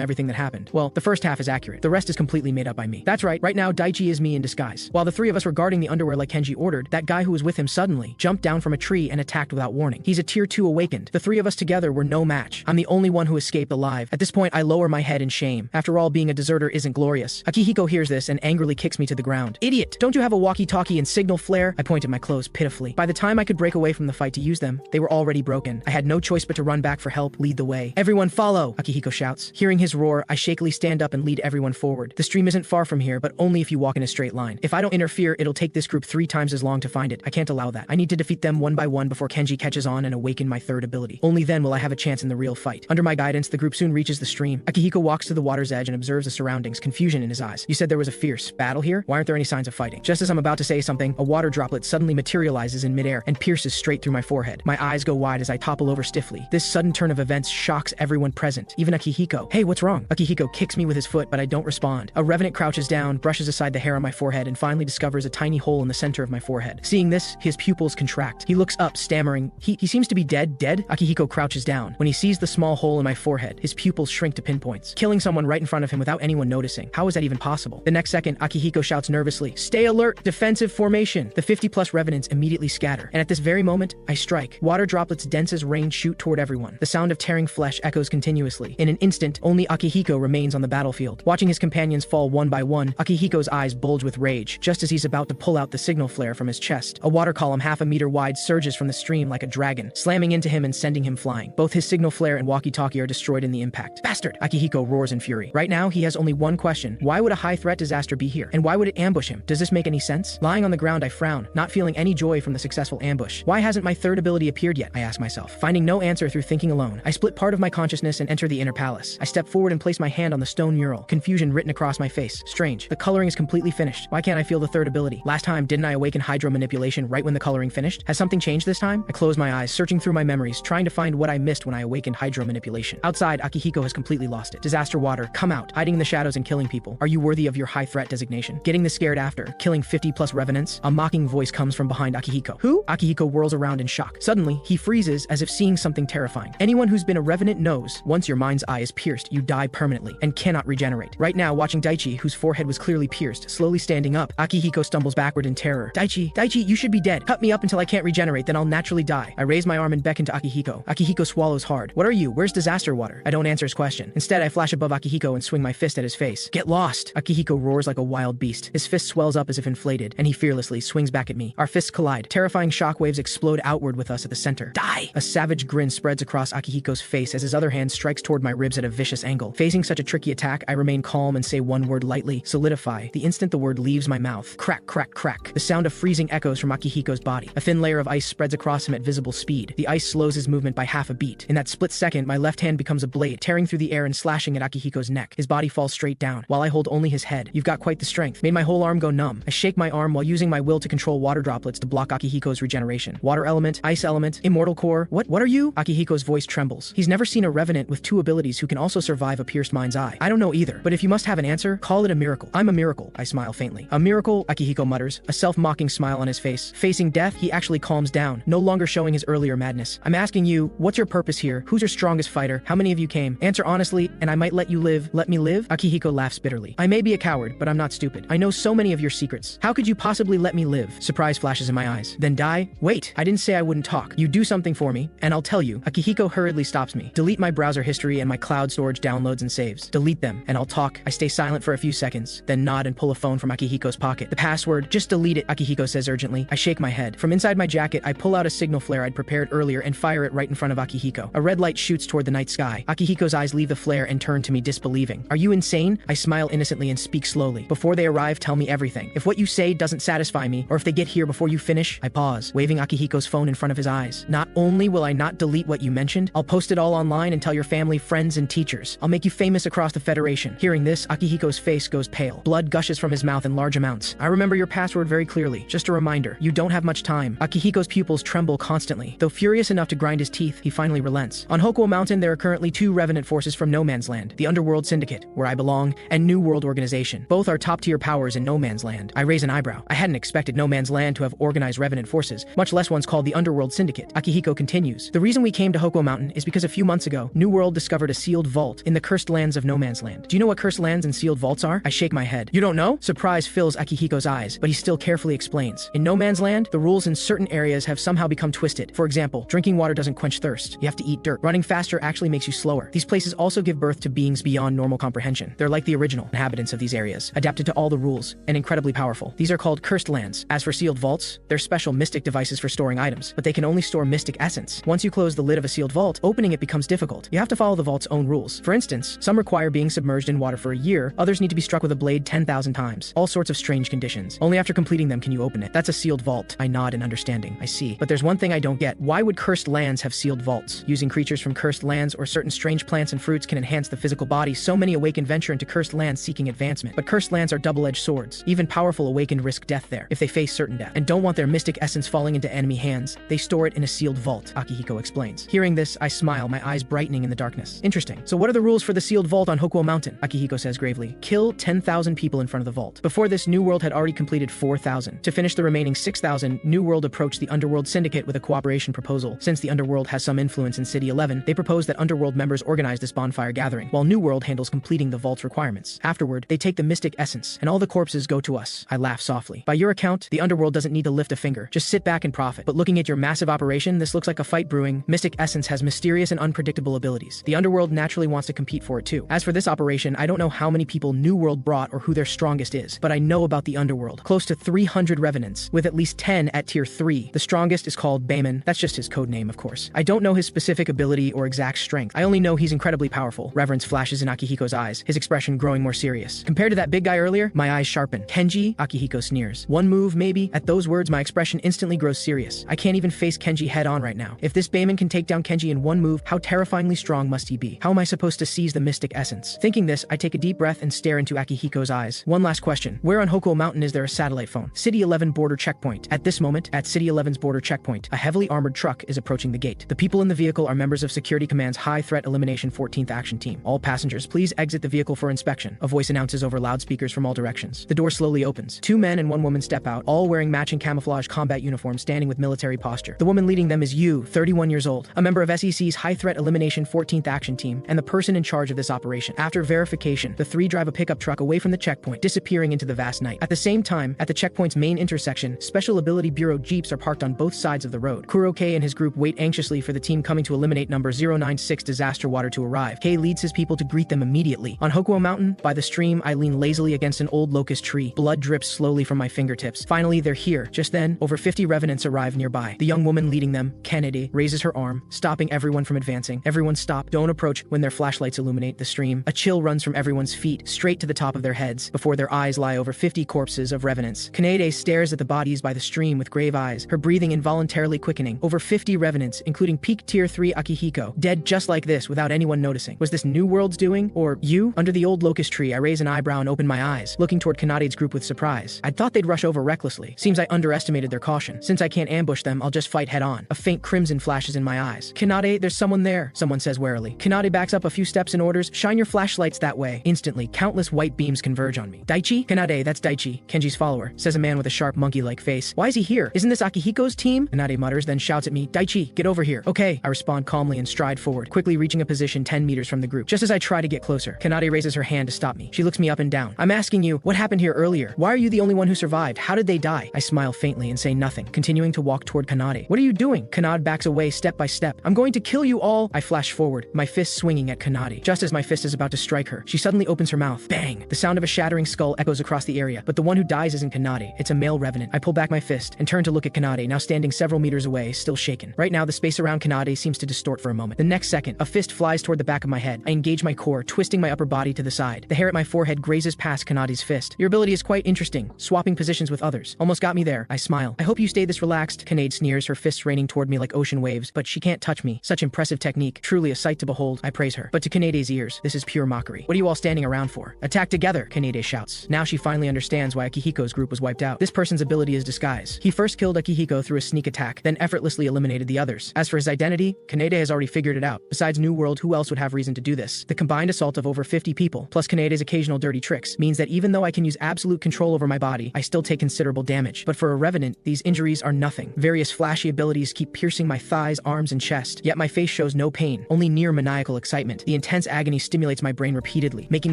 everything that happened. Well, the first half is accurate. The rest is completely made up by me. That's right now Daichi is me in disguise. While the three of us were guarding the underwear like Kenji ordered, that guy who was with him suddenly jumped down from a tree and attacked without warning. He's a tier 2 awakened. The three of us together were no match. I'm the only one who escaped alive. At this point, I lower my head in shame. After all, being a deserter isn't glorious. Akihiko hears this and angrily kicks me to the ground. Idiot! Don't you have a walkie-talkie and signal flare? I point at my clothes pitifully. By the time I could break away from the fight to use them, they were already broken. I had no choice but to run back for help, lead the way. Everyone follow! Akihiko shouts. Hearing his roar, I shakily stand up and lead everyone forward. The stream isn't far from here, but only if you walk in a straight line. If I don't interfere, it'll take this group 3 times as long to find it. I can't allow that. I need to defeat them one by one before Kenji catches on and awaken my third ability. Only then will I have a chance in the real fight. Under my guidance, the group soon reaches the stream. Akihiko walks to the water's edge and observes the surroundings, confusion in his eyes. You said there was a fierce battle here? Why aren't there any signs of fighting? Just as I'm about to say something, a water droplet suddenly materializes in midair and pierces straight through my forehead. My eyes go wide as I topple over stiffly. This sudden turn of events shocks everyone present, even Akihiko. Hey, what's wrong? Akihiko kicks me with his foot, but I don't respond. A revenant crouches down, brushes aside the hair on my forehead, and finally discovers a tiny hole in the center of my forehead. Seeing this, his pupils contract. He looks up, stammering, He seems to be dead? Akihiko crouches down. When he sees the small hole in my forehead, his pupils shrink to pinpoints, killing someone right in front of him without anyone noticing. How is that even possible? The next second, Akihiko shouts nervously, "Stay alert! Defensive formation!" The 50+ revenants immediately scatter, and at this very moment, I strike. Water droplets dense as rain shoot toward everyone. The sound of tearing flesh echoes continuously. In an instant, only Akihiko remains on the battlefield. Watching his companions fall one by one, Akihiko's eyes bulge with rage, just as he's about to pull out the signal flare from his chest. A water column half a meter wide surges from the stream like a dragon, slamming into him and sending him flying. Both his signal flare and walkie-talkie are destroyed in the impact. Bastard! Akihiko roars in fury. Right now, he has only one question. Why would a high-threat disaster be here? And why would it ambush him? Does this make any sense? Lying on the ground, I frown, not feeling any joy from the successful ambush. Why hasn't my third ability appeared yet? I ask myself. Finding no answer through thinking alone, I split part of my consciousness and enter the inner palace. I step forward and place my hand on the stone mural, confusion written across my face. Strange. The coloring is completely finished. Why can't I feel the third ability? Last time, didn't I awaken hydro manipulation right when the coloring finished? Has something changed this time? I close my eyes, searching through my memories, trying to find what I missed when I awakened hydro manipulation. Outside, Akihiko has completely lost it. Disaster water, come out, hiding in the shadows and killing people. Are you worthy of your high threat designation? Getting the scared after, killing 50+ revenants? A mocking voice comes from behind Akihiko. Who? Akihiko whirls around in shock. Suddenly, he freezes as if seeing something terrifying. Anyone who's been a revenant knows, once your mind's eye is pierced, you die permanently and cannot regenerate. Right now, watching Daichi, whose forehead was clearly pierced, slowly standing up, Akihiko stumbles backward in terror. Daichi, you should be dead. Cut me up until I can't regenerate, then I'll naturally die. I raise my arm and beckon to Akihiko. Akihiko swallows hard. What are you? Where's disaster water? I don't answer his question. Instead, I flash above Akihiko and swing my fist at his face. Get lost! Akihiko roars like a wild beast. His fist swells up as if inflated, and he fearlessly swings back at me. Our fists collide. Terrifying shockwaves explode outward with us at the center. Die! A savage grin spreads across Akihiko's face as his other hand strikes toward my ribs at a vicious angle. Facing such a tricky attack, I remain calm and say one word lightly, solidify. The instant the word leaves my mouth, crack, crack, crack. The sound of freezing echoes from Akihiko's body. A thin layer of ice spreads across him at visible speed. The ice slows his movement by half a beat. In that split second, my left hand becomes a blade, tearing through the air and slashing at Akihiko's neck. His body falls straight down, while I hold only his head. You've got quite the strength. Made my whole arm go numb. I shake my arm while using my will to control water droplets to block Akihiko's regeneration. Water element, ice element, immortal core. What are you? Akihiko's voice trembles. He's never seen a revenant with 2 abilities who can also survive a pierced mind's eye. I don't know either, but if you must have an answer, call it a miracle. I'm a miracle, I smile faintly. A miracle, Akihiko mutters, a self-mocking smile on his face. Facing death, he actually calms down, no longer showing his earlier madness. I'm asking you, what's your purpose here? Who's your strongest fighter? How many of you came? Answer honestly, and I might let you live. Let me live? Akihiko laughs bitterly. I may be a coward, but I'm not stupid. I know so many of your secrets. How could you possibly let me live? Surprise flashes in my eyes. Then die? Wait, I didn't say I wouldn't talk. You do something for me, and I'll tell you. Akihiko hurriedly stops me. Delete my browser history and my cloud storage downloads and saves. Delete them, and I'll talk. I stay silent for a few seconds, then nod and pull a phone from Akihiko's pocket. The password, just delete it, Akihiko says urgently. I shake my head. From inside my jacket, I pull out a signal flare I'd prepared earlier and fire it right in front of Akihiko. A red light shoots toward the night sky. Akihiko's eyes leave the flare and turn to me disbelieving. Are you insane? I smile innocently and speak slowly. Before they arrive, tell me everything. If what you say doesn't satisfy me, or if they get here before you finish, I pause, waving Akihiko's phone in front of his eyes. Not only will I not delete what you mentioned, I'll post it all online and tell your family, friends, and teachers. I'll make you famous across the Federation. Hearing this, Akihiko's face goes pale. Blood gushes from his mouth in large amounts. I remember your password very clearly. Just a reminder, you don't have much time. Akihiko's pupils tremble constantly. Though furious enough to grind his teeth, he finally relents. On Hokuo Mountain, there are currently 2 revenant forces from No Man's Land, the Underworld Syndicate, where I belong, and New World Organization. Both are top-tier powers in No Man's Land. I raise an eyebrow. I hadn't expected No Man's Land to have organized revenant forces, much less ones called the Underworld Syndicate. Akihiko continues. The reason we came to Hokuo Mountain is because a few months ago, New World discovered a sealed vault in the cursed lands of No Man's Land. Do you know what cursed lands and sealed vaults are? I shake my head. You don't know? Surprise fills Akihiko's eyes, but he still carefully explains. In No Man's Land, the rules in certain areas have somehow become twisted. For example, drinking water doesn't quench thirst. You have to eat dirt. Running faster actually makes you slower. These places also give birth to beings beyond normal comprehension. They're like the original inhabitants of these areas, adapted to all the rules, and incredibly powerful. These are called cursed lands. As for sealed vaults, they're special mystic devices for storing items, but they can only store mystic essence. Once you close the lid of a sealed vault, opening it becomes difficult. You have to follow the vault's own rules. For instance, some require being submerged in water for a year, others need to be struck with a blade 10,000 times. All sorts of strange conditions. Only after completing them can you open it. That's a sealed vault. I nod in understanding. I see. But there's one thing I don't get. Why would cursed lands have sealed vaults? Using creatures from cursed lands or certain strange plants and fruits can enhance the physical body. So many awakened venture into cursed lands seeking advancement. But cursed lands are double-edged swords. Even powerful awakened risk death there, if they face certain death, and don't want their mystic essence falling into enemy hands. They store it in a sealed vault, Akihiko explains. Hearing this, I smile, my eyes brightening in the darkness. Interesting. So what are the rules for the sealed vault on Hokuo Mountain? Akihiko says gravely. Kill 10,000 people in front of the vault. Before this, New World had already completed 4,000. To finish the remaining 6,000, New World approached the Underworld Syndicate with a cooperation proposal. Since the Underworld has some influence in City 11, they proposed that Underworld members organize this bonfire gathering, while New World handles completing the vault's requirements. Afterward, they take the mystic essence, and all the corpses go to us. I laugh softly. By your account, the Underworld doesn't need to lift a finger. Just sit back and profit. But looking at your massive operation, this looks like a fight brewing. Mystic essence has mysterious and unpredictable abilities. The Underworld naturally wants to compete for it too. As for this operation, I don't know how many people New World brought or who their strongest is, but I know about the Underworld. Close to 300 revenants, with at least 10 at tier 3. The strongest is called Bayman. That's just his code name, of course. I don't know his specific ability or exact strength. I only know he's incredibly powerful. Reverence flashes in Akihiko's eyes, his expression growing more serious. Compared to that big guy earlier, my eyes sharpen. Kenji? Akihiko sneers. One move, maybe? At those words, my expression instantly grows serious. I can't even face Kenji head on right now. If this Bayman can take down Kenji in one move, how terrifyingly strong must he be? How am I supposed to seize the mystic essence? Thinking this, I take a deep breath and stare into Akihiko's eyes. One last question. Where on Hokuo Mountain is there a satellite phone? City 11 border checkpoint. At this moment, at City 11's border checkpoint, a heavily armored truck is approaching the gate. The people in the vehicle are members of Security Command's High Threat Elimination 14th Action Team. All passengers, please exit the vehicle for inspection. A voice announces over loudspeakers from all directions. The door slowly opens. 2 men and 1 woman step out, all wearing matching camouflage combat uniforms, standing with military posture. The woman leading them is Yu, 31 years old, a member of SEC's High Threat Elimination 14th Action Team, and the person in charge of this operation. After verification, the 3 drive a pickup truck away from the checkpoint, disappearing into the vast night. At the same time, at the checkpoint's main intersection, Special Ability Bureau jeeps are parked on both sides of the road. Kuroke and his group wait anxiously for the team coming to eliminate number 096 disaster water to arrive. Kei leads his people to greet them immediately. On Hokuo Mountain, by the stream, I lean lazily against an old locust tree. Blood drips slowly from my fingertips. Finally, they're here. Just then, over 50 revenants arrive nearby. The young woman leading them, Kennedy, raises her arm, stopping everyone from advancing. Everyone stop. Don't approach when their flashlights illuminate the stream. A chill runs from everyone's feet, straight to the top of their heads. Before their eyes lie over 50 corpses of revenants. Kennedy stares at the bodies by the stream with grave eyes, her breathing involuntarily quickening. Over 50 revenants, including peak tier 3 Akihiko, dead just like this without anyone noticing. Was this New World's doing? Or you? Under the old locust tree, I raise an eyebrow and open my eyes, looking toward Kannade's group with surprise. I'd thought they'd rush over recklessly. Seems I underestimated their caution. Since I can't ambush them, I'll just fight head on. A faint crimson flashes in my eyes. Kannade, there's someone there, someone says warily. Kannade backs up a few steps and orders, shine your flashlights that way. Instantly, countless white beams converge on me. Daichi? Kannade, that's Daichi, Kenji's follower, says a man with a sharp monkey-like face. Why is he here? Isn't this Akihiko's team? Kannade mutters, then shouts at me, Daichi, get over here. Okay, I respond calmly and stride forward, quickly reaching a position 10 meters from the group. Just as I try to get closer, Kannade raises her hand to stop me. She looks me up and down. I'm asking you, what happened here earlier? Why are you the only one who survived? How did they die? I smile faintly and say nothing, continuing to walk toward Kannade. What are you doing? Kannade backs away step by step. I'm going to kill you all. I flash forward, my fist swinging at Kannade. Just as my fist is about to strike her, she suddenly opens her mouth. Bang! The sound of a shattering skull echoes across the area, but the one who dies isn't Kannade. It's a male revenant. I pull back my fist and turn to look at Kannade, now standing several meters away, still shaken. Right now, the space around Kannade seems to distort for a moment. The next second, a fist flies toward the back of my head. I engage my core, twisting my upper body to the side. The hair at my forehead grazes past Kannade's fist. Your ability is quite interesting, swapping positions with others. Almost got me there. I smile. I hope you stay this relaxed. Kannade sneers, her fists raining toward me like ocean waves, but she can't touch me. Such impressive technique. Truly truly a sight to behold, I praise her. But to Kanede's ears, this is pure mockery. What are you all standing around for? Attack together, Kanede shouts. Now she finally understands why Akihiko's group was wiped out. This person's ability is disguise. He first killed Akihiko through a sneak attack, then effortlessly eliminated the others. As for his identity, Kanede has already figured it out. Besides New World, who else would have reason to do this? The combined assault of over 50 people, plus Kanede's occasional dirty tricks, means that even though I can use absolute control over my body, I still take considerable damage. But for a revenant, these injuries are nothing. Various flashy abilities keep piercing my thighs, arms, and chest, yet my face shows no pain, only near maniacal excitement. The intense agony stimulates my brain repeatedly, making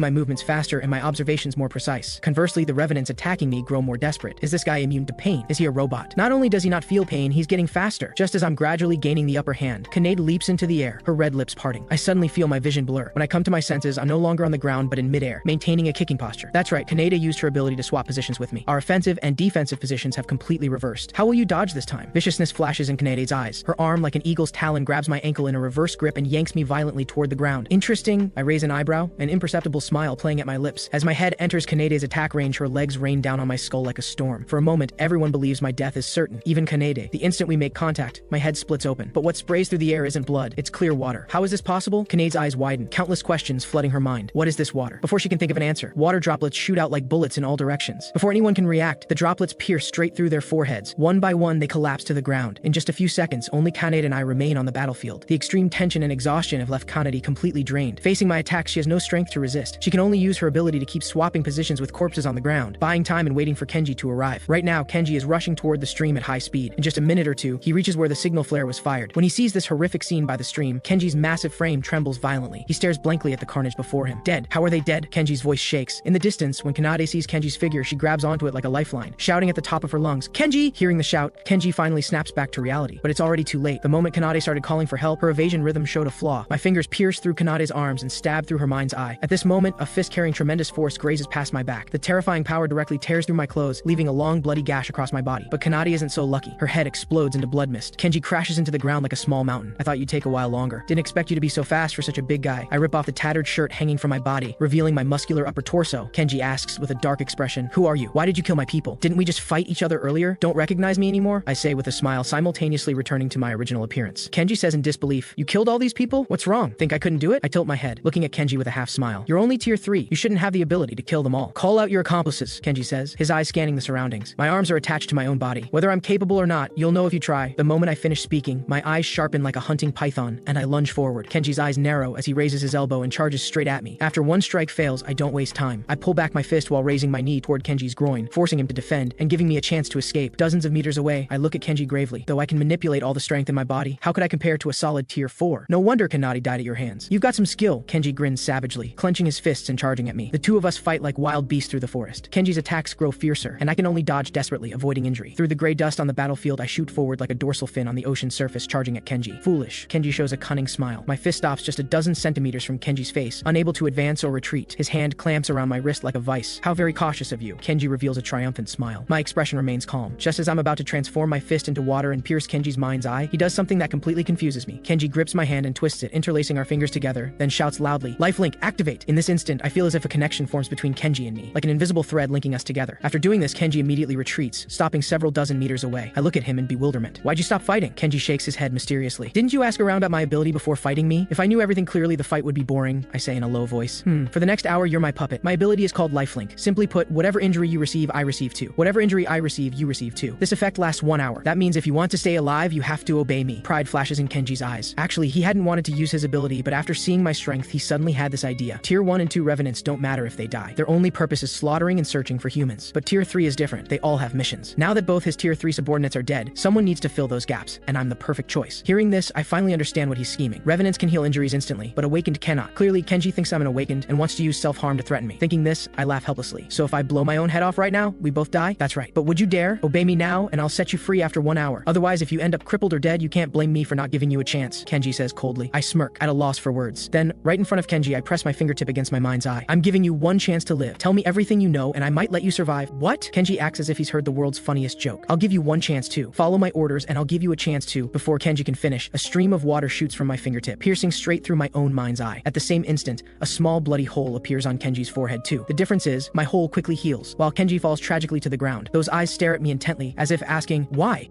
my movements faster and my observations more precise. Conversely, the revenants attacking me grow more desperate. Is this guy immune to pain? Is he a robot? Not only does he not feel pain, he's getting faster. Just as I'm gradually gaining the upper hand, Kanede leaps into the air, her red lips parting. I suddenly feel my vision blur. When I come to my senses, I'm no longer on the ground but in midair, maintaining a kicking posture. That's right, Kanede used her ability to swap positions with me. Our offensive and defensive positions have completely reversed. How will you dodge this time? Viciousness flashes in Kanede's eyes. Her arm, like an eagle's talon, grabs my ankle in a reverse grip and yanks me violently toward the ground. Interesting. I raise an eyebrow, an imperceptible smile playing at my lips. As my head enters Kanede's attack range, her legs rain down on my skull like a storm. For a moment, everyone believes my death is certain, even Kanede. The instant we make contact, my head splits open. But what sprays through the air isn't blood, it's clear water. How is this possible? Kanede's eyes widen, countless questions flooding her mind. What is this water? Before she can think of an answer, water droplets shoot out like bullets in all directions. Before anyone can react, the droplets pierce straight through their foreheads. One by one, they collapse to the ground. In just a few seconds, only Kanede and I remain on the battlefield. The extreme tension and exhaustion have left Kanede completely drained. Facing my attacks, she has no strength to resist. She can only use her ability to keep swapping positions with corpses on the ground, buying time and waiting for Kenji to arrive. Right now, Kenji is rushing toward the stream at high speed. In just a minute or two, he reaches where the signal flare was fired. When he sees this horrific scene by the stream, Kenji's massive frame trembles violently. He stares blankly at the carnage before him. Dead. How are they dead? Kenji's voice shakes. In the distance, when Kanade sees Kenji's figure, she grabs onto it like a lifeline, shouting at the top of her lungs, "Kenji!" Hearing the shout, Kenji finally snaps back to reality. But it's already too late. The moment Kanade started calling for help, her evasion rhythm showed a flaw. My fingers pierced through Kanade's arms and stabbed through her mind's eye. At this moment, a fist carrying tremendous force grazes past my back. The terrifying power directly tears through my clothes, leaving a long bloody gash across my body. But Kanade isn't so lucky. Her head explodes into blood mist. Kenji crashes into the ground like a small mountain. I thought you'd take a while longer. Didn't expect you to be so fast for such a big guy. I rip off the tattered shirt hanging from my body, revealing my muscular upper torso. Kenji asks with a dark expression, "Who are you? Why did you kill my people? Didn't we just fight each other earlier? Don't recognize me anymore?" I say with a smile, simultaneously returning to my original appearance. Kenji says in disbelief, "You killed all these people? What's wrong? Think I couldn't do it?" I tilt my head, looking at Kenji with a half smile. "You're only tier 3. You shouldn't have the ability to kill them all. Call out your accomplices," Kenji says, his eyes scanning the surroundings. My arms are attached to my own body. Whether I'm capable or not, you'll know if you try. The moment I finish speaking, my eyes sharpen like a hunting python, and I lunge forward. Kenji's eyes narrow as he raises his elbow and charges straight at me. After one strike fails, I don't waste time. I pull back my fist while raising my knee toward Kenji's groin, forcing him to defend and giving me a chance to escape. Dozens of meters away, I look at Kenji gravely. Though I can manipulate all the strength in my body, how could I compare to a solid tier 4? No wonder Kanade died at your hands. You've got some skill. Kenji grins savagely, clenching his fists and charging at me. The two of us fight like wild beasts through the forest. Kenji's attacks grow fiercer, and I can only dodge desperately, avoiding injury. Through the gray dust on the battlefield, I shoot forward like a dorsal fin on the ocean surface, charging at Kenji. Foolish. Kenji shows a cunning smile. My fist stops just a dozen centimeters from Kenji's face, unable to advance or retreat. His hand clamps around my wrist like a vice. How very cautious of you. Kenji reveals a triumphant smile. My expression remains calm. Just as I'm about to transform my fist into water and pierce Kenji's mind's eye, he does something that completely confuses me. Kenji grips my hand and twists it, interlacing our fingers together, then shouts loudly, "Lifelink, activate!" In this instant, I feel as if a connection forms between Kenji and me, like an invisible thread linking us together. After doing this, Kenji immediately retreats, stopping several dozen meters away. I look at him in bewilderment. "Why'd you stop fighting?" Kenji shakes his head mysteriously. "Didn't you ask around about my ability before fighting me? If I knew everything clearly, the fight would be boring," I say in a low voice. For the next hour, you're my puppet. My ability is called Lifelink. Simply put, whatever injury you receive, I receive too. Whatever injury I receive, you receive too. This effect lasts 1 hour. That means if you want to stay alive, you have to obey me. Pride flashes in Kenji's eyes. Actually, he hadn't wanted to use his ability, but after seeing my strength, he suddenly had this idea. Tier 1 and 2 revenants don't matter if they die. Their only purpose is slaughtering and searching for humans. But Tier 3 is different. They all have missions. Now that both his Tier 3 subordinates are dead, someone needs to fill those gaps, and I'm the perfect choice. Hearing this, I finally understand what he's scheming. Revenants can heal injuries instantly, but awakened cannot. Clearly, Kenji thinks I'm an awakened and wants to use self-harm to threaten me. Thinking this, I laugh helplessly. So if I blow my own head off right now, we both die? That's right. But would you dare? Obey me now, and I'll set you free after 1 hour. Otherwise, if you end up crippled or dead, you can't blame me for not giving you a chance, Kenji says coldly. I smirk, at a loss for words. Then, right in front of Kenji, I press my fingertip against my mind's eye. I'm giving you one chance to live. Tell me everything you know, and I might let you survive. What? Kenji acts as if he's heard the world's funniest joke. I'll give you one chance too. Follow my orders, and I'll give you a chance to. Before Kenji can finish, a stream of water shoots from my fingertip, piercing straight through my own mind's eye. At the same instant, a small bloody hole appears on Kenji's forehead too. The difference is, my hole quickly heals, while Kenji falls tragically to the ground. Those eyes stare at me intently, as if asking, why?